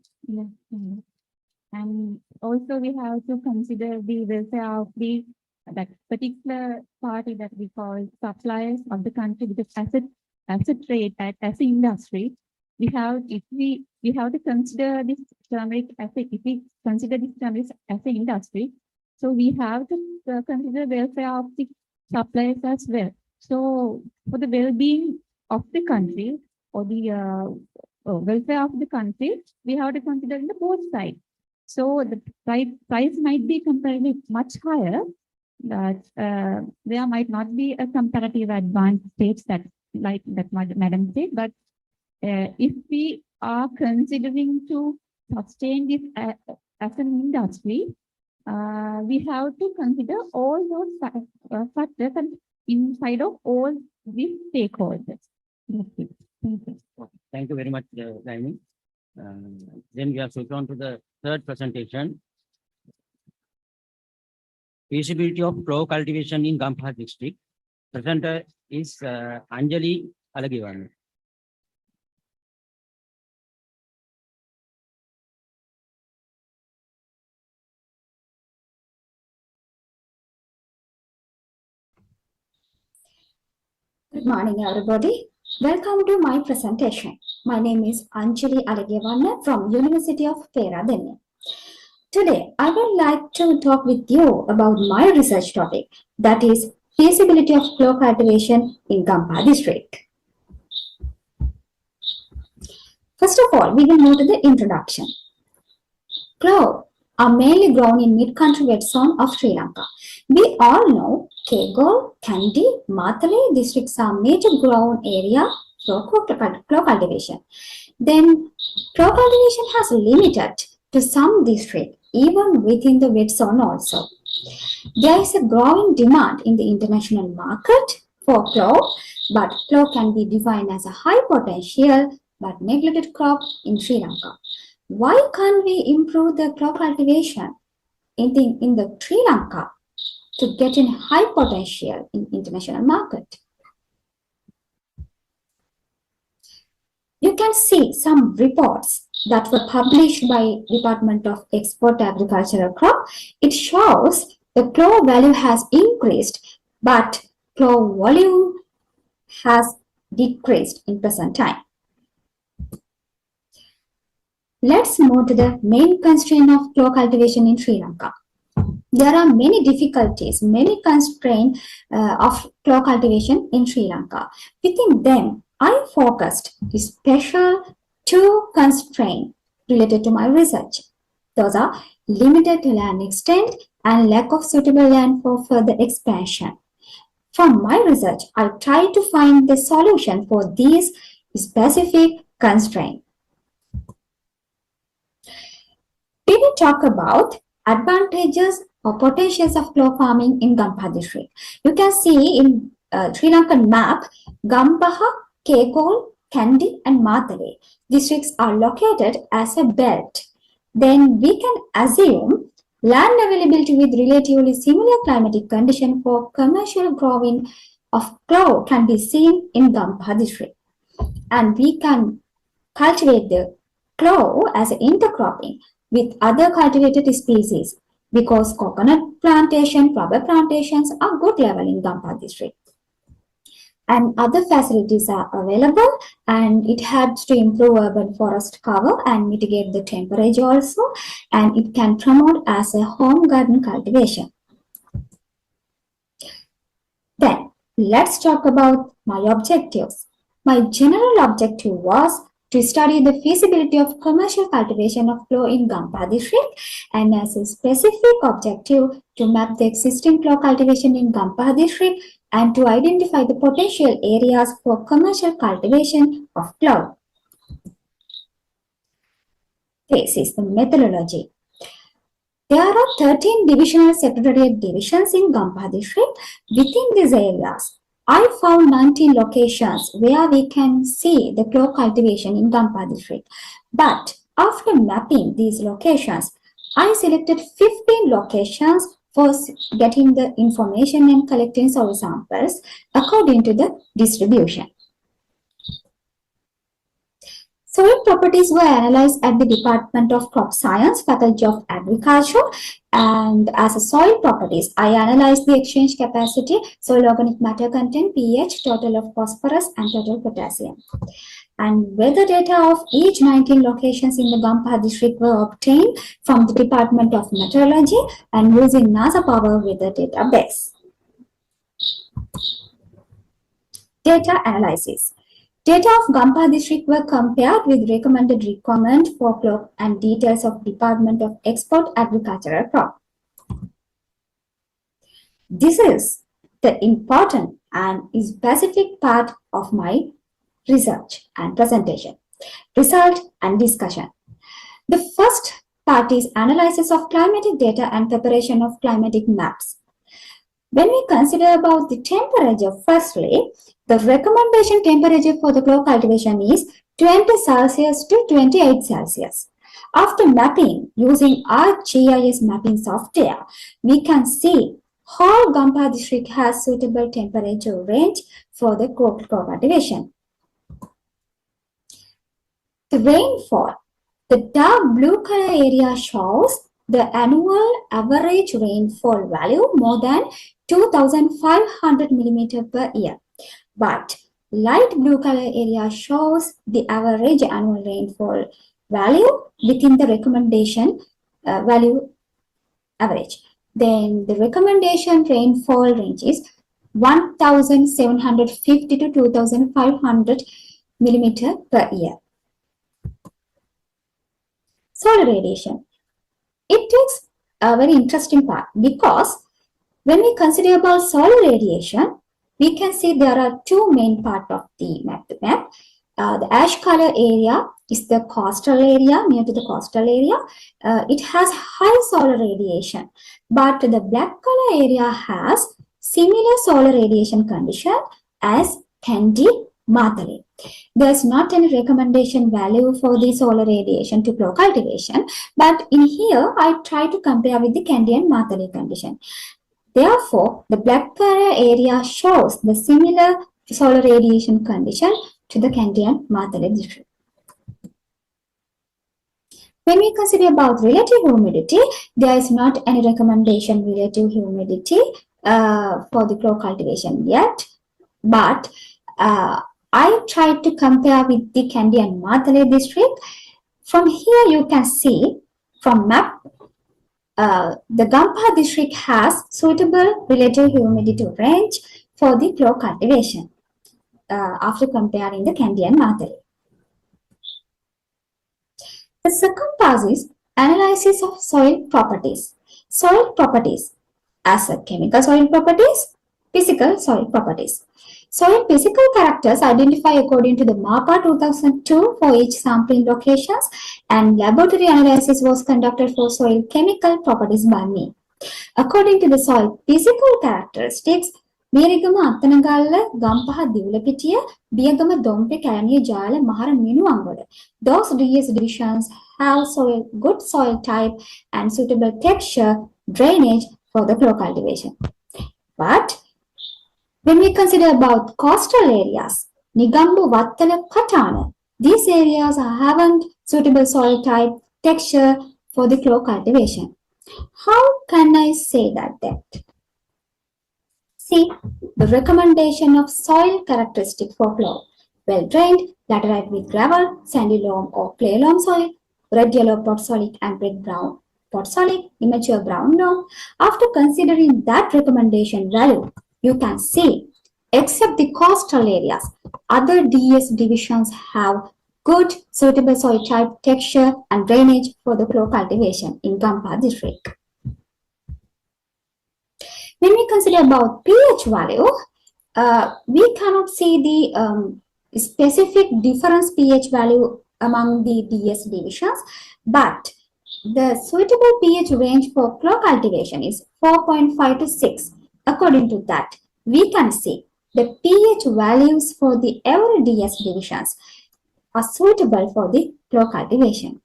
also we have to consider the welfare of that particular party that we call suppliers of the country, because as a trade, as an industry, we have to consider this turmeric as an industry. So we have to consider welfare of the suppliers as well. So for the well-being of the country or the welfare of the country, we have to consider in the both sides. So the price might be comparatively much higher, but there might not be a comparative advantage that like that Madam said, but if we are considering to sustain this as an industry, we have to consider all those factors and inside of all these stakeholders. Thank you. Thank you. Thank you very much, Laini. Then we have switched on to the third presentation. Feasibility of flow cultivation in Gampaha district. Presenter is Anjali Alagivan. Good morning, everybody. Welcome to my presentation. My name is Anjali Alagivan from University of Peradeniya. Today, I would like to talk with you about my research topic, that is feasibility of clove cultivation in Gampaha district. First of all, we will move to the introduction. Clove are mainly grown in mid-country wet zone of Sri Lanka. We all know Kegol, Kandy, Mathale districts are major grown area for clove cultivation. Then clove cultivation has limited to some districts, even within the wet zone also. There is a growing demand in the international market for clove, but clove can be defined as a high potential but neglected crop in Sri Lanka. Why can't we improve the clove cultivation in the Sri Lanka to get in high potential in international market? You can see some reports that were published by Department of Export Agricultural Crop. It shows the clove value has increased, but clove volume has decreased in present time. Let's move to the main constraint of clove cultivation in Sri Lanka. There are many difficulties, many constraints of clove cultivation in Sri Lanka. Within them, I focused special two constraints related to my research. Those are limited land extent and lack of suitable land for further expansion. From my research, I tried to find the solution for these specific constraints. We will talk about advantages or potentials of clove farming in Gampaha district. You can see in Sri Lankan map, Gampaha, Kegol, Kandy and Mathale districts are located as a belt. Then we can assume land availability with relatively similar climatic condition for commercial growing of clove can be seen in Gampaha district. And we can cultivate the clove as an intercropping with other cultivated species because coconut plantation, rubber plantations are good level in Gampaha district. And other facilities are available, and it helps to improve urban forest cover and mitigate the temperature also, and it can promote as a home garden cultivation. Then let's talk about my objectives. My general objective was to study the feasibility of commercial cultivation of clove in Gampaha district, and as a specific objective to map the existing clove cultivation in Gampaha district and to identify the potential areas for commercial cultivation of clove. This is the methodology. There are 13 divisional secretariat divisions in Gampaha district. Within these areas, I found 19 locations where we can see the clove cultivation in Gampaha district. But after mapping these locations, I selected 15 locations for getting the information and collecting soil samples according to the distribution. Soil properties were analyzed at the Department of Crop Science, Faculty of Agriculture, and as a soil properties, I analyzed the exchange capacity, soil organic matter content, pH, total of phosphorus, and total potassium. And weather data of each 19 locations in the Gampaha district were obtained from the Department of Meteorology and using NASA Power Weather Database. Data analysis. Data of Gampaha district were compared with recommended requirement for clove and details of Department of Export Agricultural Crop. This is the important and is specific part of my research and presentation. Result and discussion. The first part is analysis of climatic data and preparation of climatic maps. When we consider about the temperature, firstly, the recommendation temperature for the crop cultivation is 20 Celsius to 28 Celsius. After mapping using ArcGIS mapping software, we can see whole Gampa district has suitable temperature range for the crop cultivation. The rainfall. The dark blue color area shows the annual average rainfall value more than 2,500 millimeter per year. But light blue color area shows the average annual rainfall value within the recommendation value average. Then the recommendation rainfall range is 1,750 to 2,500 millimeter per year. Solar radiation. It is a very interesting part because when we consider about solar radiation, we can see there are two main parts of the map. The ash color area is the coastal area, near to the coastal area. It has high solar radiation, but the black color area has similar solar radiation condition as Kandy Mathale. There is not any recommendation value for the solar radiation to crop cultivation, but in here I try to compare with the Kandy and Mathale condition. Therefore, the black color area shows the similar solar radiation condition to the Kandy and Mathale district. When we consider about relative humidity, there is not any recommendation relative humidity for the crop cultivation yet, but I tried to compare with the Kandy and Mathale district. From here you can see from map the Gampa district has suitable relative humidity range for the crop cultivation after comparing the Kandy and Mathale. The second part is analysis of soil properties. Soil properties as a chemical soil properties, physical soil properties. Soil physical characters identified according to the MAPA 2002 for each sampling locations, and laboratory analysis was conducted for soil chemical properties by me. According to the soil physical characteristics, Mirigama Athanagalla, Gampaha Divulapitiya, Biagama Dompe Kalaniya Jala, Mahara Minuangode. Those DS divisions have good soil type and suitable texture, drainage for the crop cultivation. But when we consider about coastal areas, Nigambu, Vattala, Katana, these areas haven't suitable soil type, texture for the crop cultivation. How can I say that? See, the recommendation of soil characteristic for crop: well-drained, laterite with gravel, sandy loam or clay loam soil, red yellow potsolic and red brown potsolic, immature brown loam. After considering that recommendation value, you can see, except the coastal areas, other DS divisions have good suitable soil type, texture and drainage for the crop cultivation in Gampa district. When we consider about pH value, we cannot see the specific difference pH value among the DS divisions, but the suitable pH range for crop cultivation is 4.5 to 6. According to that, we can see the pH values for the every DS divisions are suitable for the crop cultivation.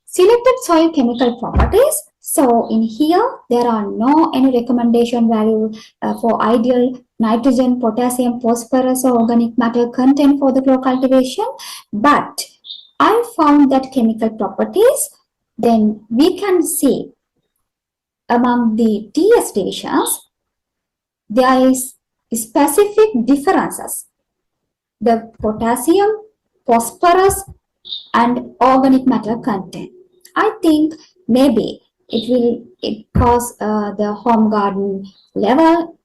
Selected soil chemical properties. So in here, there are no any recommendation value for ideal nitrogen, potassium, phosphorus or organic matter content for the crop cultivation. But I found that chemical properties, then we can see among the DS divisions, there is specific differences. The potassium, phosphorus and organic matter content. I think maybe it cause the home garden level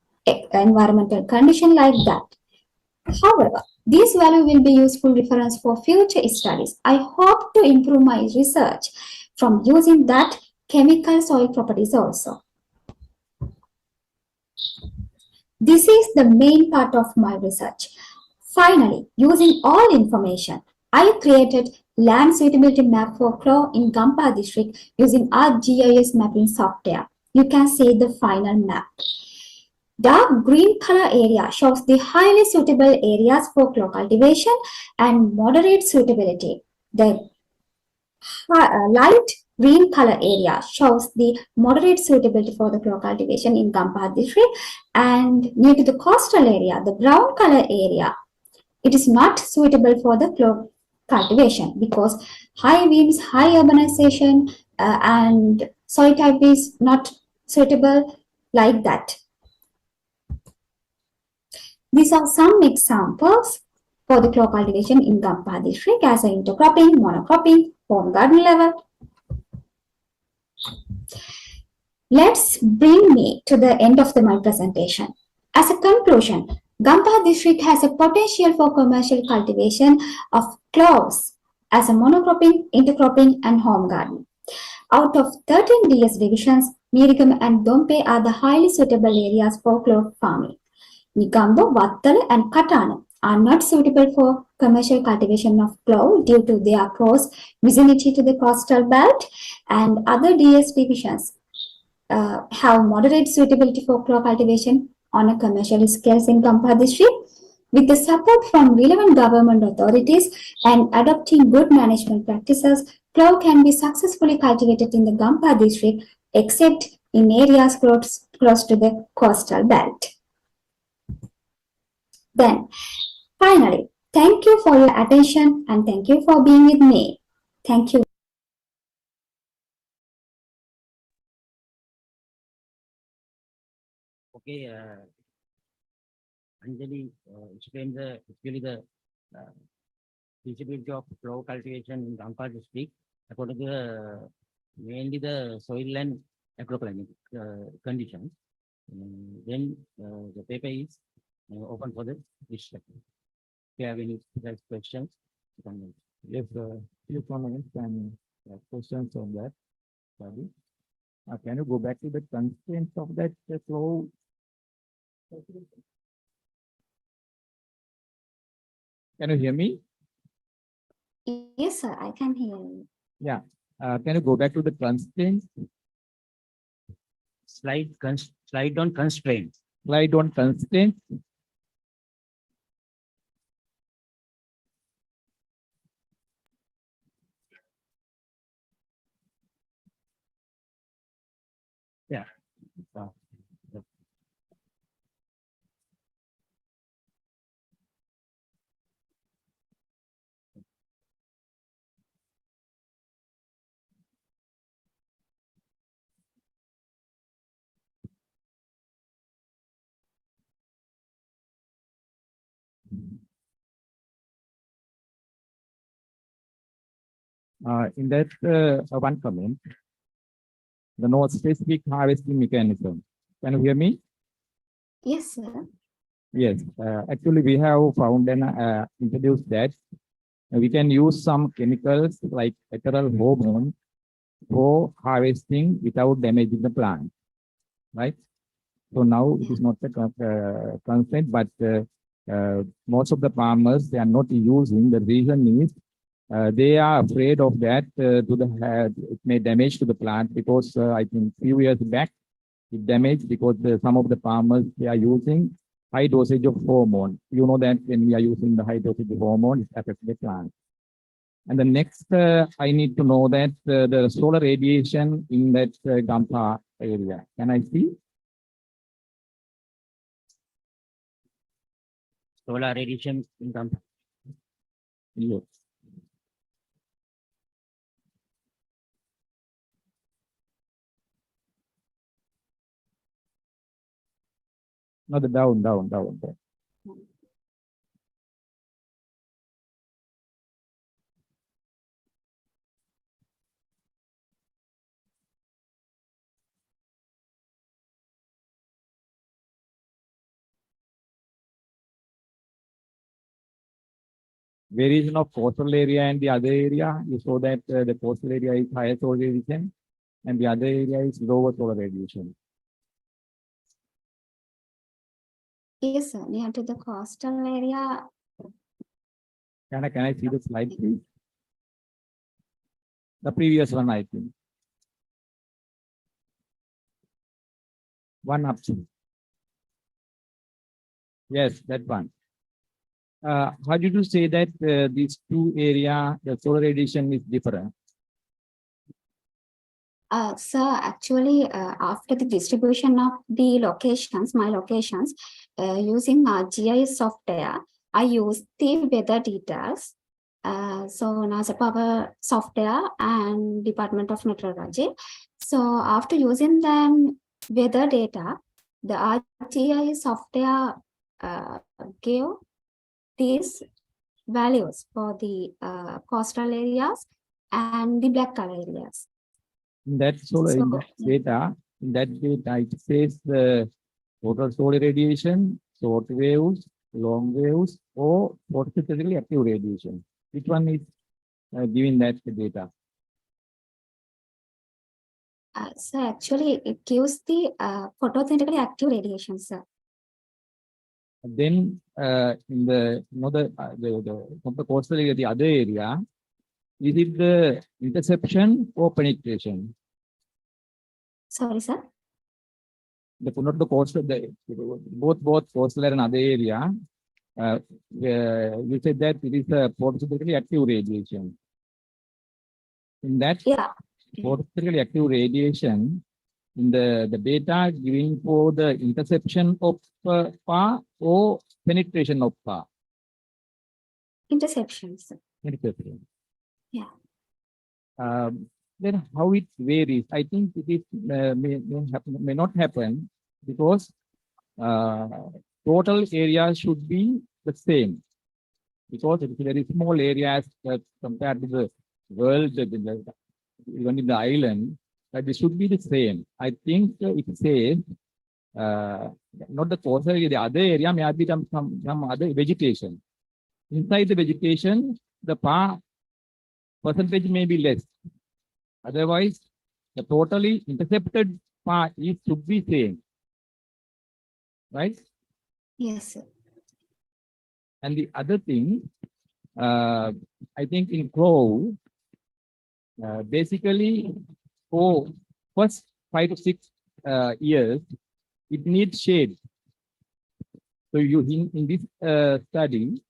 environmental condition like that. However, this value will be useful reference for future studies. I hope to improve my research from using that chemical soil properties also. This is the main part of my research. Finally, using all information, I created land suitability map for Klo in Gampa district using ArcGIS mapping software. You can see the final map. Dark green color area shows the highly suitable areas for Klo cultivation and moderate suitability. The light green color area shows the moderate suitability for the Klo cultivation in Gampa district, and near to the coastal area, the brown color area, it is not suitable for the Klo cultivation because high winds, high urbanization, and soil type is not suitable like that. These are some examples for the Klo cultivation in Gampa district as an intercropping, monocropping, home garden level. Let's bring me to the end of my presentation. As a conclusion, Gampa district has a potential for commercial cultivation of cloves as a monocropping, intercropping, and home garden. Out of 13 DS divisions, Mirigam and Dompe are the highly suitable areas for clove farming. Nigambo, Vattala, and Katana are not suitable for commercial cultivation of clove due to their close vicinity to the coastal belt, and other DS divisions have moderate suitability for clove cultivation on a commercial scale in Gampa district. With the support from relevant government authorities and adopting good management practices, clove can be successfully cultivated in the Gampa district, except in areas close to the coastal belt. Then, finally, thank you for your attention and thank you for being with me. Thank you. Okay, Anjali explained the feasibility of flow cultivation in Lanka district according to mainly the soil and agroclimatic conditions. Then the paper is open for the discussion. If you have any questions, you can. Yes, few comments and questions on that. Sorry. Can you go back to the constraints of that flow? Can you hear me? Yes, sir, I can hear you. Yeah. Can you go back to the constraints? Slide on constraints. Slide on constraints. Yeah. In that one comment, the no specific harvesting mechanism. Can you hear me? Yes, sir. Yes. Actually, we have found and introduced that we can use some chemicals like ethereal hormone for harvesting without damaging the plant, right? So now it is not a constraint, but most of the farmers, they are not using. The reason is they are afraid of that it may damage to the plant because I think few years back it damaged because some of the farmers, they are using high dosage of hormone. You know that when we are using the high dosage of hormone, it affects the plant. And the next, I need to know that the solar radiation in that Gampa area. Can I see? Solar radiation in Gampa. Yes. No, the down. Variation of coastal area and the other area, you saw that the coastal area is higher solar radiation and the other area is lower solar radiation. Yes, sir. Near to the coastal area. Can I see the slide, please? The previous one, I think. One up to. Yes, that one. How did you say that these two area, the solar radiation is different? Sir, actually, after the distribution of the locations, my locations, using GIS software, I use the weather details. So NASA Power software and Department of Meteorology. So after using them weather data, the RGI software gave these values for the coastal areas and the black color areas. In that solar So, in that data, it says the total solar radiation, short waves, long waves, or photosensitively active radiation. Which one is giving that data? so actually, it gives the photosynthetically active radiation, sir. Then in the from the coastal area, the other area, is it the interception or penetration? Sorry, sir. Not the coastal, both coastal and other area. You said that it is a photosynthetically active radiation. In that Yeah. photosynthetically active radiation, in the data giving for the interception of PA or penetration of PA? Interceptions. Interception. Yeah. Then how it varies? I think it is, may not happen because total area should be the same, because it is a very small area as compared to the world, even in the island, that it should be the same. I think it says not the coastal area, the other area may be some other vegetation. Inside the vegetation, the percentage may be less. Otherwise, the totally intercepted part should be same, right? Yes, sir. And the other thing, I think in crow, basically for first 5 to 6 years, it needs shade. So you in this study,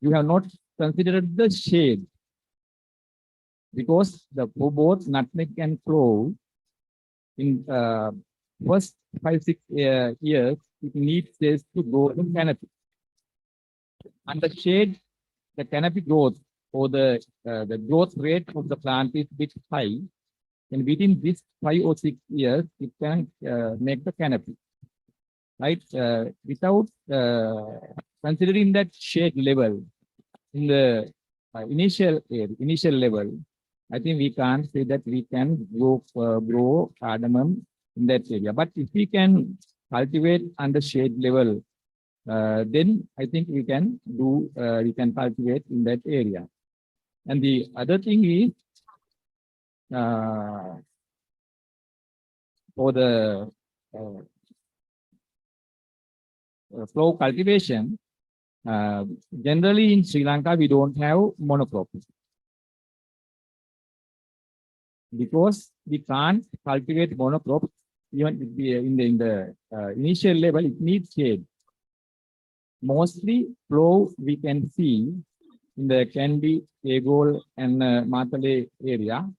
you have not considered the shade, because for both nutmeg and clove, in first 5, 6 years, it needs this to grow in canopy. And the shade, the canopy growth, or the growth rate of the plant is bit high. And within this 5 or 6 years, it can make the canopy, right? Without considering that shade level in the initial level, I think we can't say that we can grow cardamom in that area. But if we can cultivate under shade level, then I think we can cultivate in that area. And the other thing is, for the flow cultivation, generally in Sri Lanka, we don't have monocrops, because we can't cultivate monocrops. Even in the initial level, it needs shade. Mostly flow we can see in the Kandy, Egol, and Matale area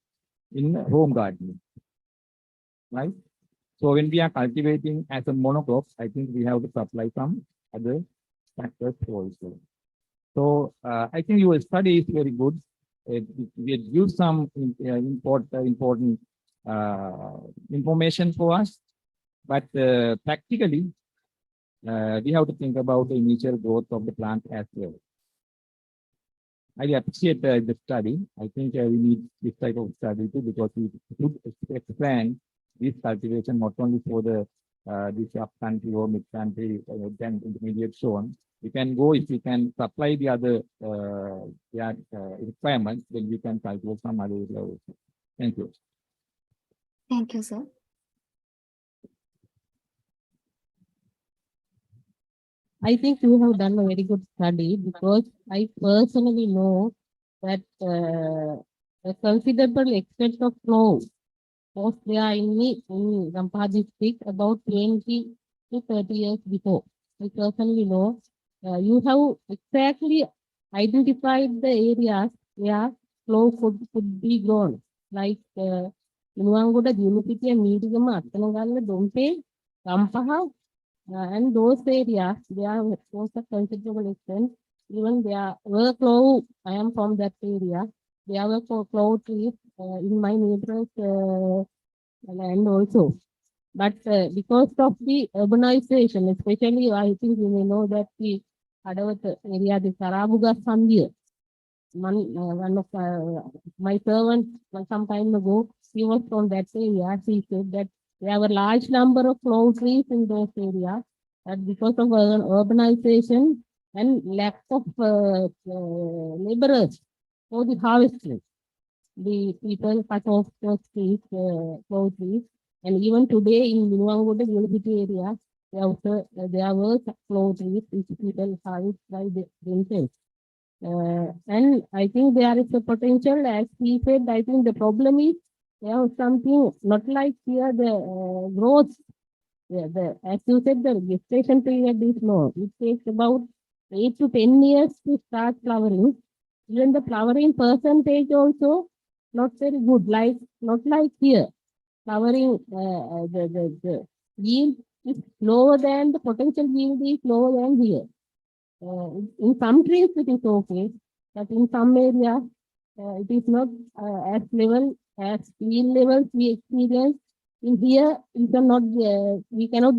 in home gardening, right? So when we are cultivating as a monocrop, I think we have to supply some other factors also. So I think your study is very good. It gives some important information for us, but practically we have to think about the initial growth of the plant as well. I appreciate the study. I think we need this type of study too, because we should expand this cultivation not only for the this up-country or mid-country, then intermediate zone. We can go, if we can supply the other requirements, then we can cultivate some other area also. Thank you. Thank you, sir. I think you have done a very good study because I personally know that a considerable extent of flow was there in Rampa district about 20 to 30 years before. I personally know you have exactly identified the areas where flow could be grown, like Inuangoda, Unipity, and Medigama, Attanagala, Dompe, Rampaha, and those areas, they are was a considerable extent. Even there were clove, I am from that area. There were clove trees in my neighbor's land also. But because of the urbanization, especially I think you may know that the Adavat area, the Sarabuga Sandhya, one of my servant some time ago, he was from that area. He said that there were large number of clove trees in those areas, and because of urbanization and lack of laborers for the harvesting, the people cut off those trees, clove trees, and even today in Minuangoda University area, there were clove trees which people harvest by themselves. And I think there is a potential, as he said, I think the problem is there is something not like here, the growth. Yeah, as you said, the gestation period is low. It takes about 8 to 10 years to start flowering. Even the flowering percentage also not very good, not like here. Flowering, the yield is lower than the potential yield is lower than here. In some trees it is okay, but in some areas it is not as level as yield levels we experience. In here, we cannot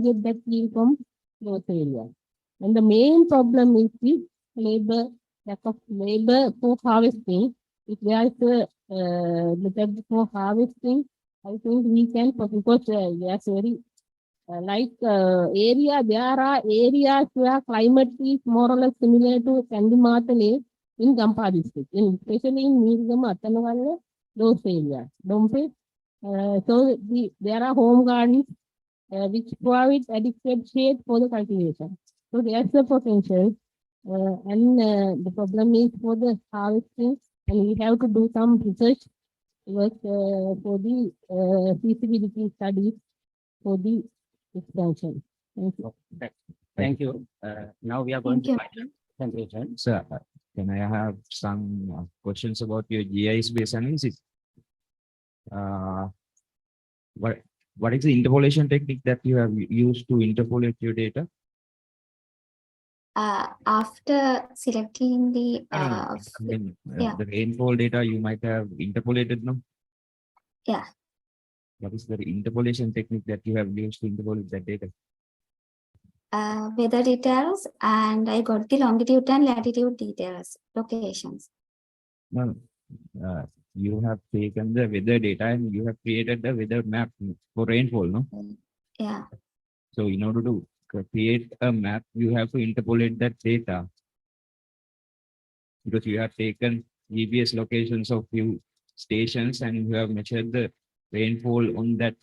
get that yield from those areas. And the main problem is the labor, lack of labor for harvesting. If there is a method for harvesting, I think we can, because there's very there are areas where climate is more or less similar to Kandimatale in Gampa district, especially in Mirgama, Attanavale, those areas. Dompe, there are home gardens which provide adequate shade for the cultivation. So there's the potential, and the problem is for the harvesting, and we have to do some research work for the feasibility studies for the expansion. Thank you. Thank you. Now we are going Thank to you. conclusion. Sir, can I have some questions about your GIS-based analysis? What is the interpolation technique that you have used to interpolate your data? After selecting the I mean, yeah. the rainfall data you might have interpolated, no? Yeah. What is the interpolation technique that you have used to interpolate that data? Weather details, and I got the longitude and latitude details, locations. No, you have taken the weather data and you have created the weather map for rainfall, no? Yeah. So in order to create a map, you have to interpolate that data, because you have taken GPS locations of few stations and you have measured the rainfall on that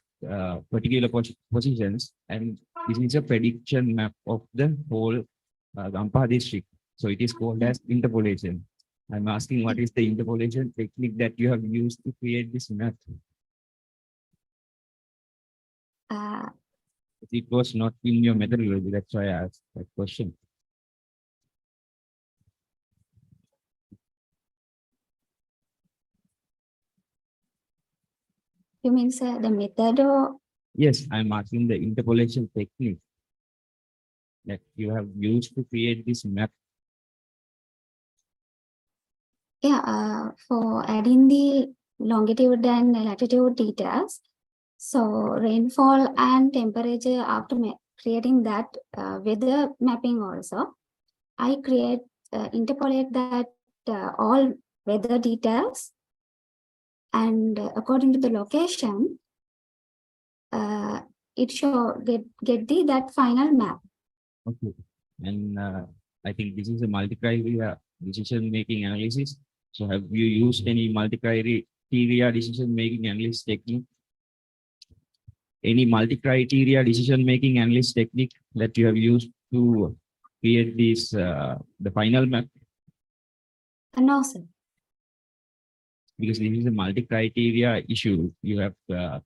particular positions, and this is a prediction map of the whole Gampa district. So it is called as interpolation. I'm asking, what is the interpolation technique that you have used to create this map? It was not in your methodology, that's why I asked that question. You mean, sir, the method or? Yes, I'm asking the interpolation technique that you have used to create this map. Yeah, for adding the longitude and latitude details. So rainfall and temperature after creating that weather mapping also, I interpolate that all weather details, and according to the location, it get that final map. Okay, and I think this is a multi-criteria decision-making analysis. So have you used any multi-criteria decision-making analysis technique? Any multi-criteria decision-making analysis technique that you have used to create this the final map? No, sir. Because this is a multi-criteria issue. You have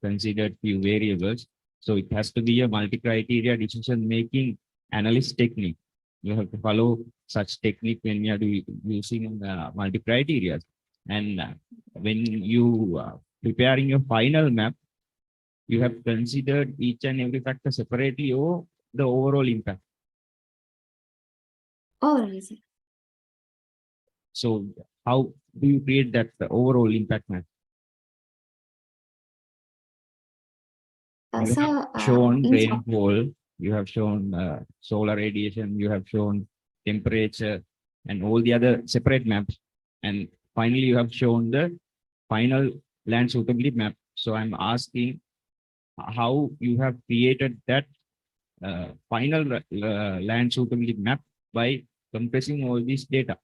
considered few variables, so it has to be a multi-criteria decision-making analyst technique. You have to follow such technique when you are using multi-criteria. And when you preparing your final map, you have considered each and every factor separately or the overall impact. Overall, sir. So how do you create that overall impact map? You So, have shown in rainfall, you have shown solar radiation, you have shown temperature and all the other separate maps. And finally, you have shown the final land suitability map. So I'm asking how you have created that final land suitability map by compressing all this data.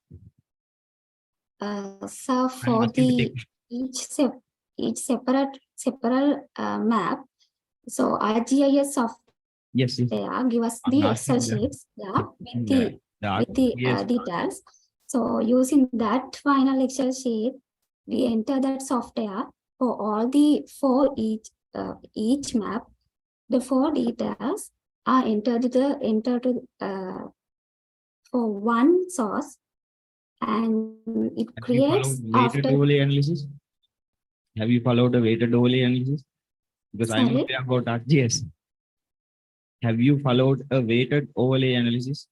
So for the each separate map, so ArcGIS software Yes, yes. give us I'm the asking Excel that. sheets, with the ArcGIS details. So using that final Excel sheet, we enter that software for each map. The 4 details are entered for one source, and it Have you creates followed weighted overlay analysis? Have you followed a weighted overlay analysis? Because I'm Sorry? aware about ArcGIS. Have you followed a weighted overlay analysis?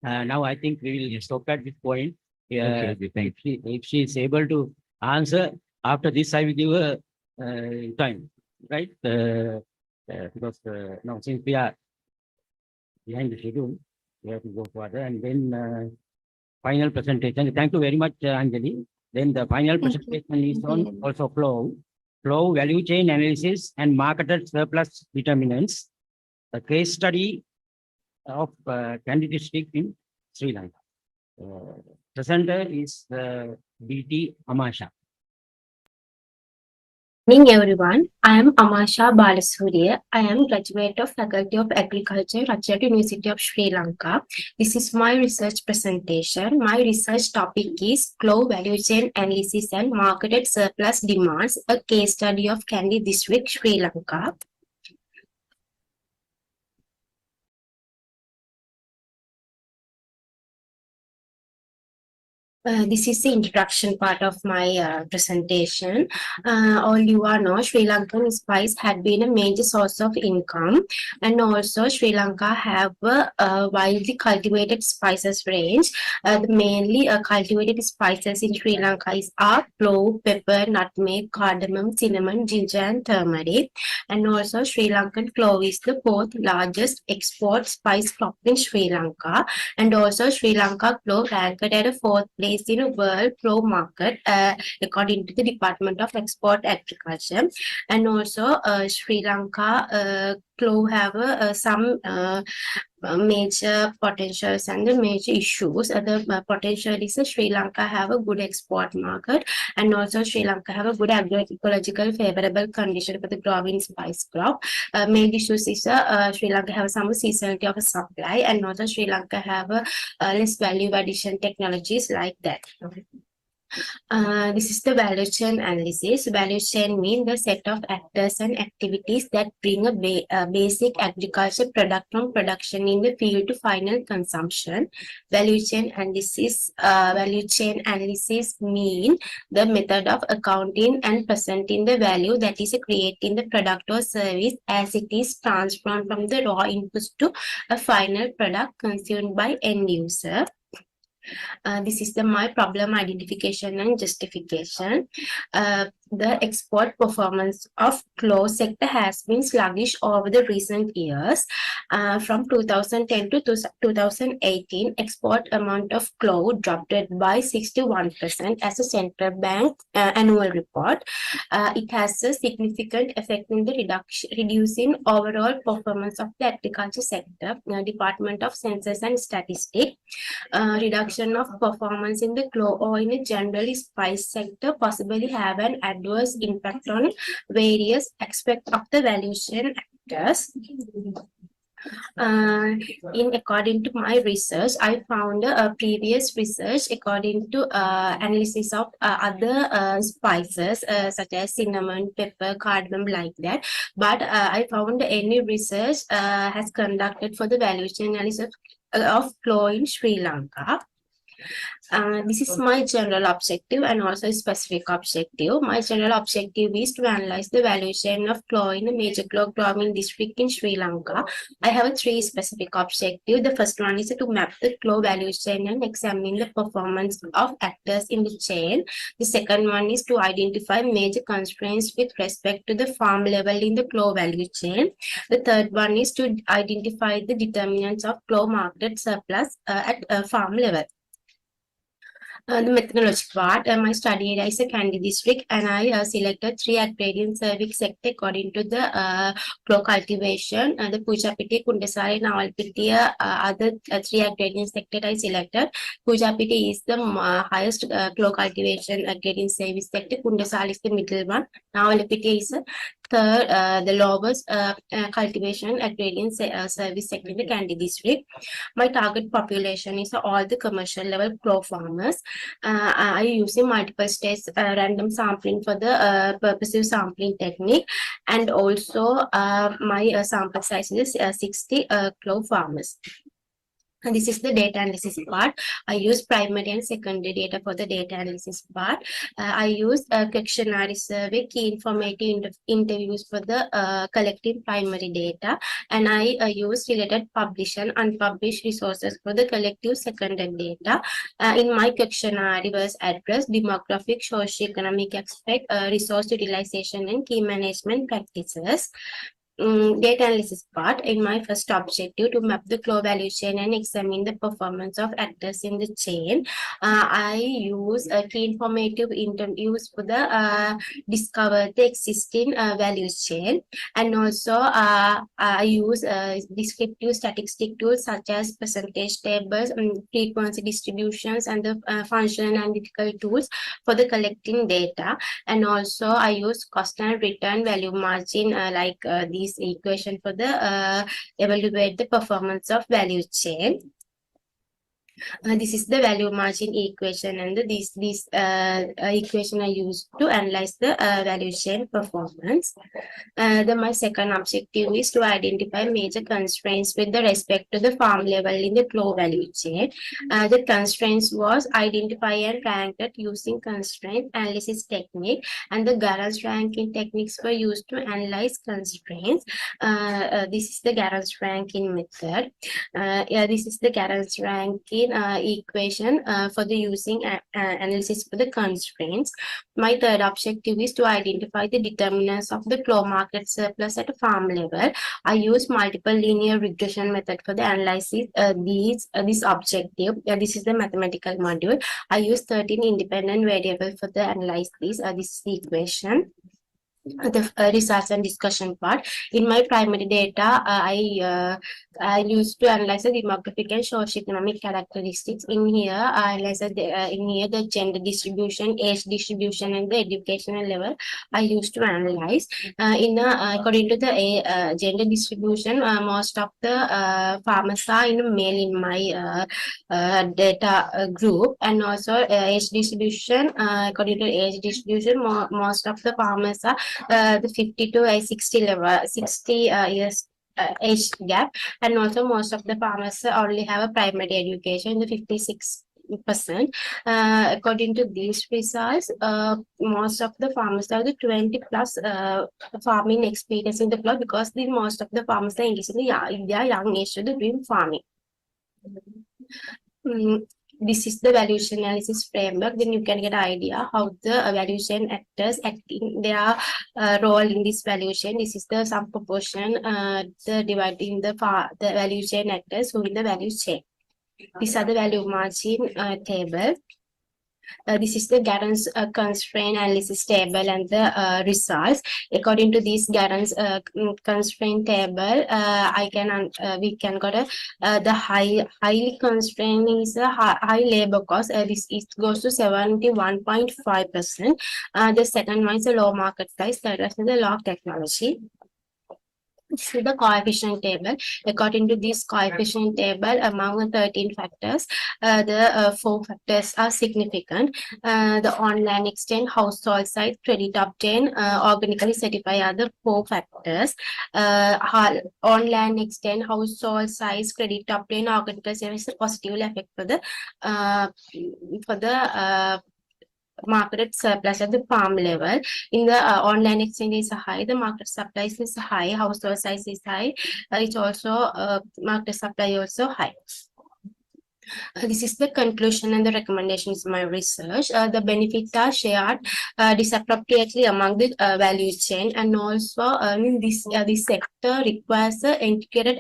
Now I think we will stop at this point. Okay, thank you. If she is able to answer, after this I will give her time, right? Because now since we are behind the schedule, we have to go further, and then final presentation. Thank you very much, Anjali. Then the final Thank you. presentation is on Okay. also flow, value chain analysis and marketed surplus determinants. A case study of Kandy district in Sri Lanka. Presenter is BT Amasha. Good evening, everyone. I am Amasha Balasuriya. I am graduate of Faculty of Agriculture, Rajat University of Sri Lanka. This is my research presentation. My research topic is Flow Value Chain Analysis and Marketed Surplus Demands, a case study of Kandy District, Sri Lanka. This is the introduction part of my presentation. All you are know, Sri Lankan spice had been a major source of income, and also Sri Lanka have a widely cultivated spices range. The mainly cultivated spices in Sri Lanka is clove, pepper, nutmeg, cardamom, cinnamon, ginger, and turmeric. And also Sri Lankan clove is the fourth largest export spice crop in Sri Lanka. And also Sri Lanka clove ranked at a fourth place in a world clove market, according to the Department of Export Agriculture. And also Sri Lanka clove have some major potentials and the major issues. The potential is Sri Lanka have a good export market, and also Sri Lanka have a good agroecological favorable condition for the growing spice crop. Main issues is Sri Lanka have some seasonality of a supply, and also Sri Lanka have less value addition technologies like that. This is the value chain analysis. Value chain means the set of actors and activities that bring a basic agriculture product from production in the field to final consumption. Value chain analysis mean the method of accounting and presenting the value that is creating the product or service as it is transformed from the raw inputs to a final product consumed by end user. This is my problem identification and justification. The export performance of clove sector has been sluggish over the recent years. From 2010 to 2018, export amount of clove dropped by 61% as a central bank annual report. It has a significant effect in the reducing overall performance of the agriculture sector. Department of Census and Statistics. Reduction of performance in the clove or in a generally spice sector possibly have an adverse impact on various aspects of the value chain actors. In according to my research, I found a previous research according to analysis of other spices such as cinnamon, pepper, cardamom, like that. But I found any research has conducted for the valuation analysis of clove in Sri Lanka. This is my general objective and also specific objective. My general objective is to analyze the valuation of clove in a major clove growing district in Sri Lanka. I have three specific objectives. The first one is to map the clove valuation and examine the performance of actors in the chain. The second one is to identify major constraints with respect to the farm level in the clove value chain. The third one is to identify the determinants of clove market surplus at farm level. The methodology part, my study area is a Kandy district, and I selected 3 agrarian service sector according to the clove cultivation. The Pujapiti, Kundasari, Nawalpitiya, other 3 agrarian sector I selected. Pujapiti is the highest clove cultivation agrarian service sector. Kundasari is the middle one. Nawalpitiya is third, the lowest cultivation agrarian service sector in the Kandy district. My target population is all the commercial level clove farmers. I using multiple states random sampling for the purposive sampling technique, and also my sample size is 60 clove farmers. And this is the data analysis part. I use primary and secondary data for the data analysis part. I use questionnaire survey, key informative interviews for the collecting primary data. And I use related published and unpublished resources for the collective secondary data. In my questionnaire was address, demographic, socio-economic aspect, resource utilization, and key management practices. Data analysis part. In my first objective to map the clove value chain and examine the performance of actors in the chain, I use key informative interviews for the discover the existing value chain, and also I use descriptive statistic tools such as percentage tables, frequency distributions, and the functional analytical tools for the collecting data. And also I use cost and return value margin like these equation for the evaluate the performance of value chain. This is the value margin equation, and this equation I use to analyze the value chain performance. My second objective is to identify major constraints with the respect to the farm level in the clove value chain. The constraints was identify and rank it using constraint analysis technique, and the Garance ranking techniques were used to analyze constraints. This is the Garance ranking method. This is the Garance ranking equation for the using analysis for the constraints. My third objective is to identify the determinants of the clove market surplus at a farm level. I use multiple linear regression method for the analysis this objective. This is the mathematical module. I use 13 independent variables for the analysis this equation. The results and discussion part. In my primary data, I used to analyze the demographic and socioeconomic characteristics. In here, I analyze the gender distribution, age distribution, and the educational level. I used to analyze. According to the gender distribution, most of the farmers are in male in my data group, and also age distribution. According to age distribution, most of the farmers are the 50 to 60 level, 60 years age gap, and also most of the farmers only have a primary education, the 56%. According to these results, most of the farmers have the 20 plus farming experience in the club, because most of the farmers are engaged in their young age to doing farming. This is the valuation analysis framework. Then you can get an idea how the valuation actors acting their role in this valuation. This is the sum proportion, the dividing the value chain actors who in the value chain. These are the value margin table. This is the Garance constraint analysis table and the results. According to this Garance constraint table, we can got the highly constrained is a high labor cost. This goes to 71.5%. The second one is the low market price. Third one is the low technology. This is the coefficient table. According to this coefficient table, among the 13 factors, the 4 factors are significant. The online extent, household size, credit obtained, organically certified are the 4 factors. Online extent, household size, credit obtained, organically certified positively affect for the market surplus at the farm level. In the online exchange is high, the market supply is high, household size is high, it's also market supply also high. This is the conclusion and the recommendations of my research. The benefits are shared disappropriately among the value chain, and also this sector requires an integrated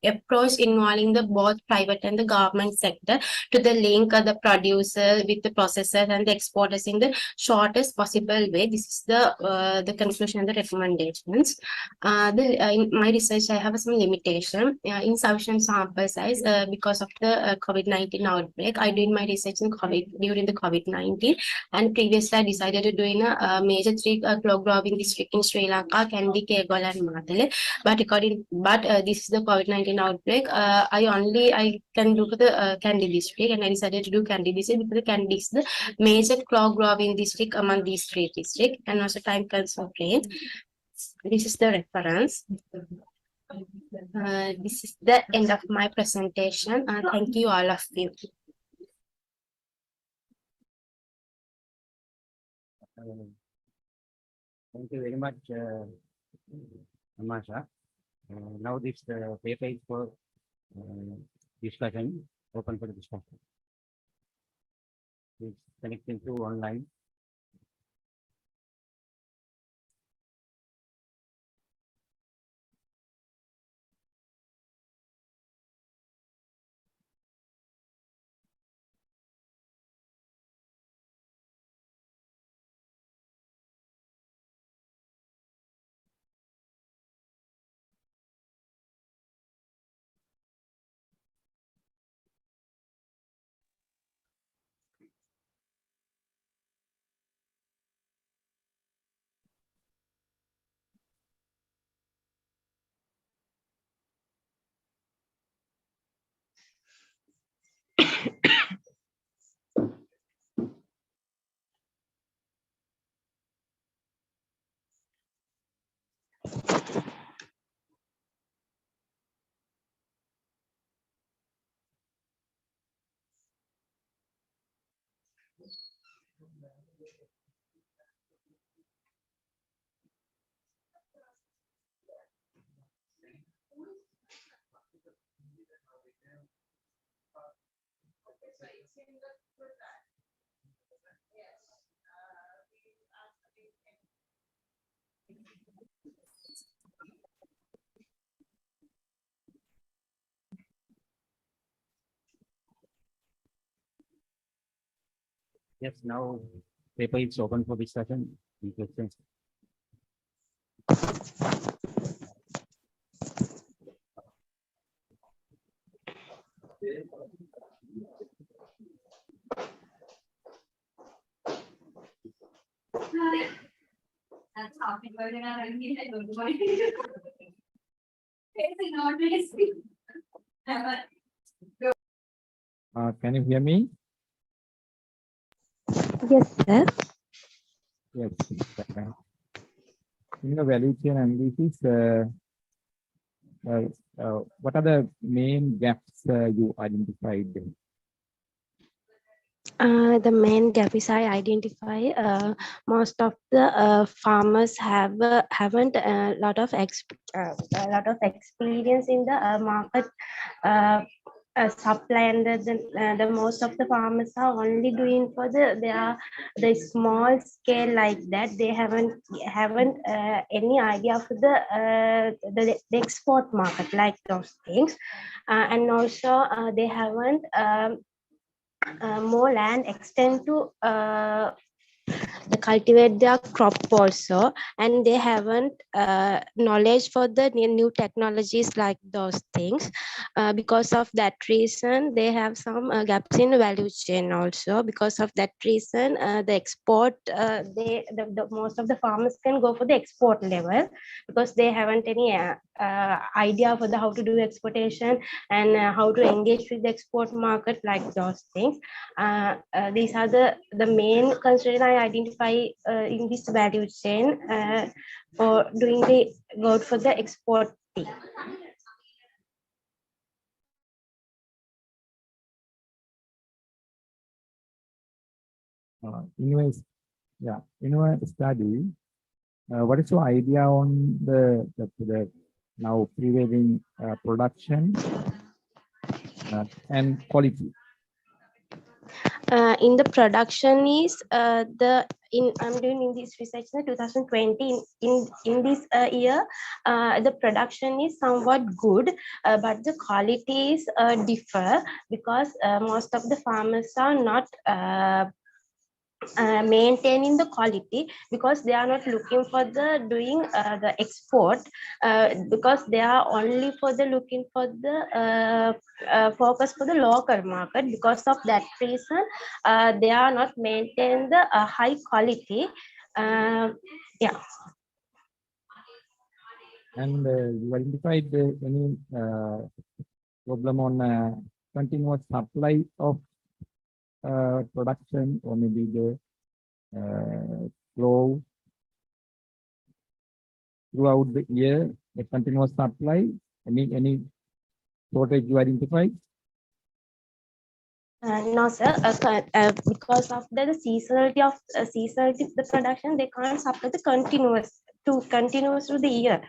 approach involving the both private and the government sector to the link the producer with the processors and the exporters in the shortest possible way. This is the conclusion and the recommendations. In my research, I have some limitation. Insufficient sample size because of the COVID-19 outbreak. I did my research in during the COVID-19, and previously I decided to do in a major 3 clock-growing district in Sri Lanka, Kandy, Kegol, and Mawatha. But this is the COVID-19 outbreak. I can look at the Kandy district, and I decided to do Kandy district because the Kandy is the major clock-growing district among these 3 districts, and also time constraint. This is the reference. This is the end of my presentation. Thank you all of you. Thank you very much, Amasha. Now this paper is for discussion, open for discussion. It's connecting to online. Yes, now paper is open for discussion. Questions. That's half it, but then I don't mind. Can you hear me? Yes, sir. Yes. In the value chain analysis, what are the main gaps you identified? The main gap is I identify most of the farmers haven't a lot of experience in the market supply, and the most of the farmers are only doing for the small scale like that. They haven't any idea of the export market like those things, and also they haven't more land extend to they cultivate their crop also, and they haven't knowledge for the new technologies like those things. Because of that reason, they have some gaps in value chain also. Because of that reason, the export, the most of the farmers can go for the export level, because they haven't any idea for the how to do exportation and how to engage with the export market, like those things. These are the main constraint I identify in this value chain for doing the go for the export thing. In your study, what is your idea on the now prevailing production and quality? In the production is I'm doing in this research in 2020. In this year, the production is somewhat good, but the qualities differ, because most of the farmers are not maintaining the quality, because they are not looking for the doing the export, because they are only for the looking for the focus for the local market. Because of that reason, they are not maintaining the high quality. Yeah. And you identified any problem on continuous supply of production, or maybe the flow throughout the year, the continuous supply, any shortage you identified? No, sir. Because of the seasonality of the production, they can't supply the continuous through the year.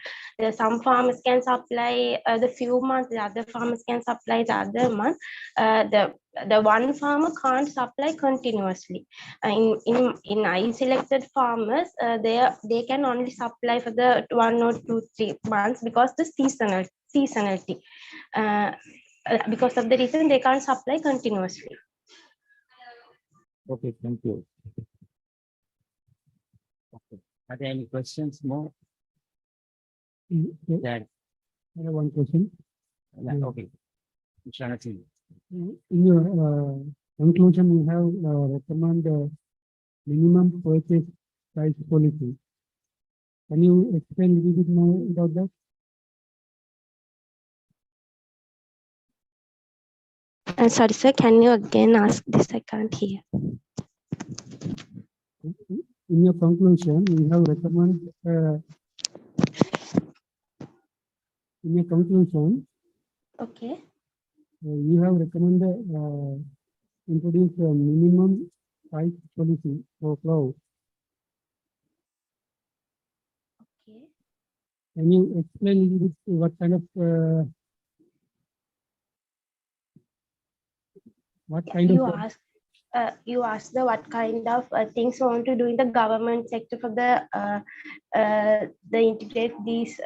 Some farmers can supply the few months, the other farmers can supply the other month. The one farmer can't supply continuously. In I selected farmers, they can only supply for the 1 or 2, 3 months, because the seasonality. Because of the reason, they can't supply continuously. Okay, thank you. Okay. Are there any questions more? I have one question. Okay. Shanati. In your conclusion, you have recommend minimum purchase price policy. Can you explain a little bit more about that? Sorry, sir. Can you again ask this? I can't hear. In your conclusion, you have recommend in your conclusion, Okay. you have recommended introduce a minimum price policy for flour. Okay. Can you explain a little bit what kind of you asked the what kind of things you want to do in the government sector for the integrate these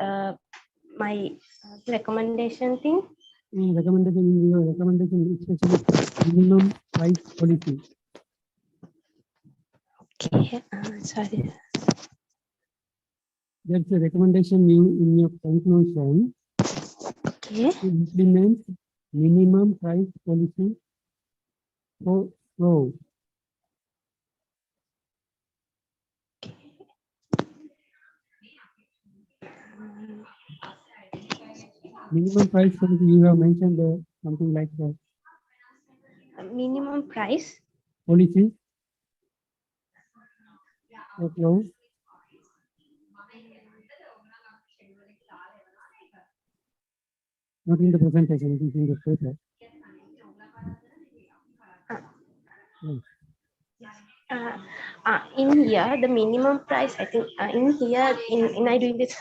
my recommendation thing. Recommendation, especially minimum price policy. Okay. Sorry. That's a recommendation in your conclusion. Okay. To implement minimum price policy for flour. Minimum price policy, you have mentioned something like that. Minimum price Policy for flour. Not in the presentation, it is in the paper. in here, the minimum price, I think in here, in I doing this,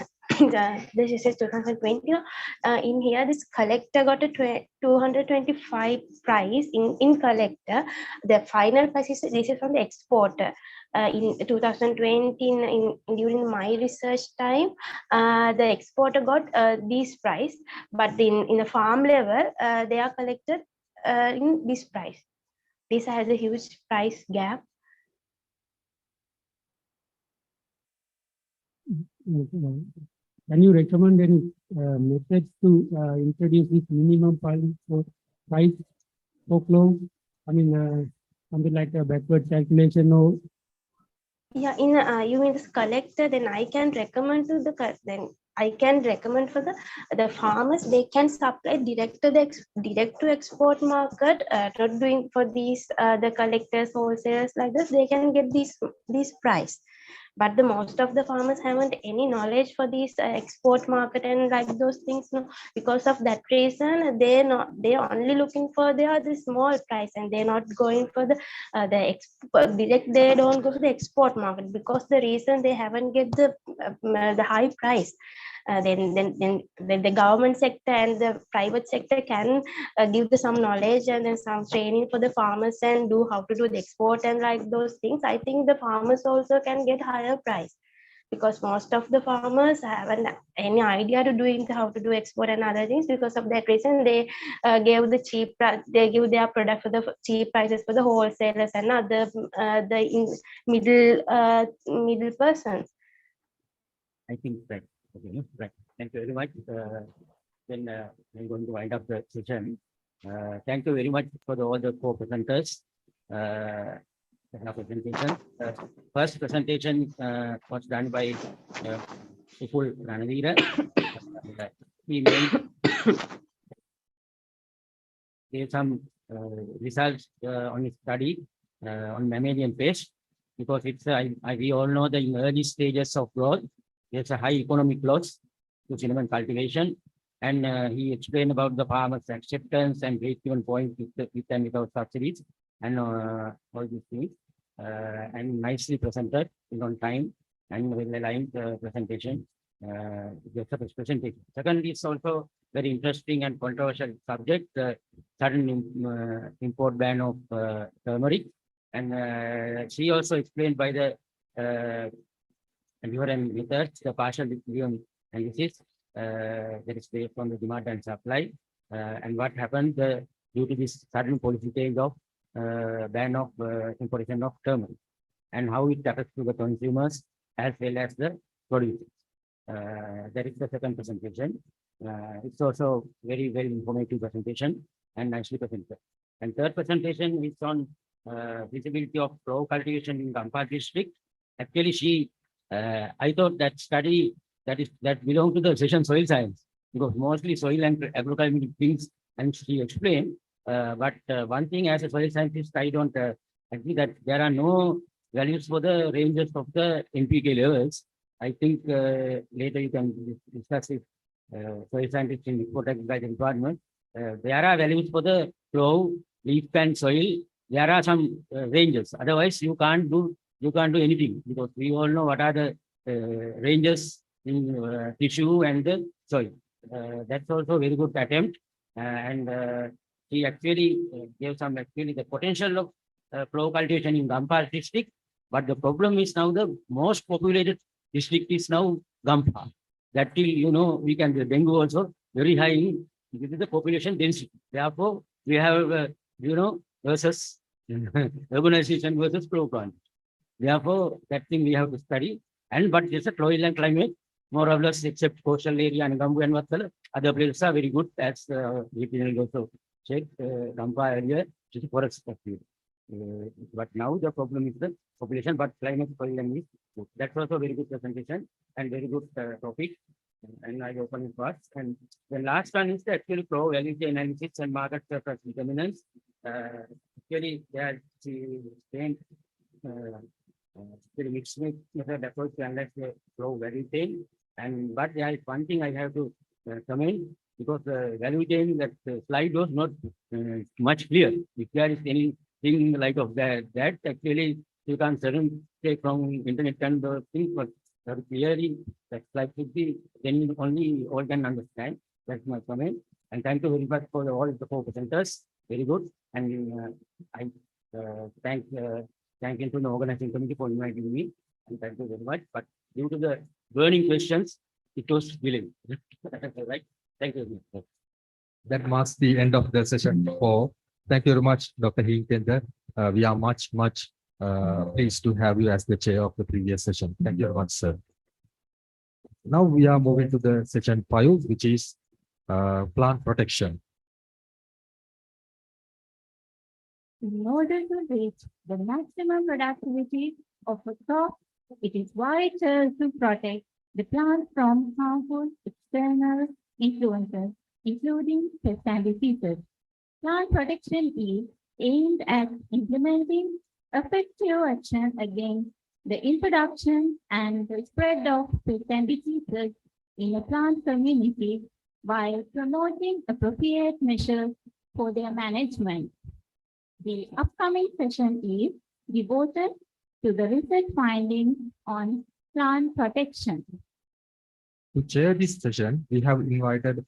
this is 2020, in here, this collector got a 225 price in collector. The final price is, this is from the exporter. In 2020, during my research time, the exporter got this price, but in the farm level, they are collected in this price. This has a huge price gap. can you recommend any methods to introduce this minimum price for clove? I mean, something like a backward calculation or Yeah, in you mean this collector, then I can recommend to the then I can recommend for the farmers, they can supply direct to the direct to export market, not doing for these the collectors, wholesalers like this, they can get these price. But the most of the farmers haven't any knowledge for these export market and like those things. No, because of that reason, they're only looking for the small price, and they're not going for the export direct. They don't go to the export market because the reason they haven't get the high price. Then the government sector and the private sector can give some knowledge and then some training for the farmers and do how to do the export and like those things. I think the farmers also can get higher price, because most of the farmers haven't any idea to doing how to do export and other things. Because of that reason, they gave the they give their product for the cheap prices for the wholesalers and other middle persons. I think that, okay, right. Thank you very much. Then I'm going to wind up the session. Thank you very much for all the co-presenters. Presentation. First presentation was done by Upul Ranavira. He gave some results on his study on mammalian pest, because it's we all know that in early stages of growth, there's a high economic loss to cinnamon cultivation, and he explained about the farmers' acceptance and break-even point with and without subsidies, and all these things, and nicely presented on time and well-aligned presentation. Just a presentation. Second is also very interesting and controversial subject, sudden import ban of turmeric, and she also explained by the and methods, the partial equilibrium analysis that is based on the demand and supply, and what happened due to this sudden policy change of ban of importation of turmeric, and how it affects to the consumers as well as the producers. That is the second presentation. It's also very, very informative presentation and nicely presented. And third presentation is on feasibility of clove cultivation in Lanka district. Actually, I thought that study that belonged to the session soil science, because mostly soil and agrochemical things, and she explained. But one thing as a soil scientist, I don't agree that there are no values for the ranges of the NPK levels. I think later you can discuss if soil scientists in agriculture department. There are values for the clove, leaf and soil. There are some ranges. Otherwise, you can't do anything, because we all know what are the ranges in tissue and the soil. That's also a very good attempt, and he actually gave some the potential of clove cultivation in Gampa district. But the problem is now the most populated district is now Gampa. That till we can the dengue also very high. This is the population density. Therefore, we have versus urbanization versus clove plant. Therefore, that thing we have to study. But it's a lowland climate, more or less, except coastal area and Gambu and Vattala. Other places are very good, as we also check Gampa area, which is forest field. But now the problem is the population, but climate lowland is good. That's also a very good presentation and very good topic. And I open it first. And the last one is the actually clove value chain analysis and market surplus determinants. Actually, they are very mixed method approach to analyze the clove value chain. But there is one thing I have to comment, because the value chain, that slide was not much clear. If there is anything in the light of that actually you can certainly take from internet and those things, but clearly that slide should be, then only all can understand. That's my comment. And thank you very much for all the four presenters. Very good. And I thank into the organizing committee for inviting me. And thank you very much. But due to the burning questions, it was willing. Right? Thank you. That marks the end of the session 4. Thank you very much, Dr. Hinkender. We are much pleased to have you as the chair of the previous session. Thank you very much, sir. Now we are moving to the section 5, which is plant protection. In order to reach the maximum productivity of a crop, it is vital to protect the plant from harmful external influences, including pests and diseases. Plant protection is aimed at implementing effective action against the introduction and the spread of pests and diseases in a plant community by promoting appropriate measures for their management. The upcoming session is devoted to the research findings on plant protection. To chair this session, we have invited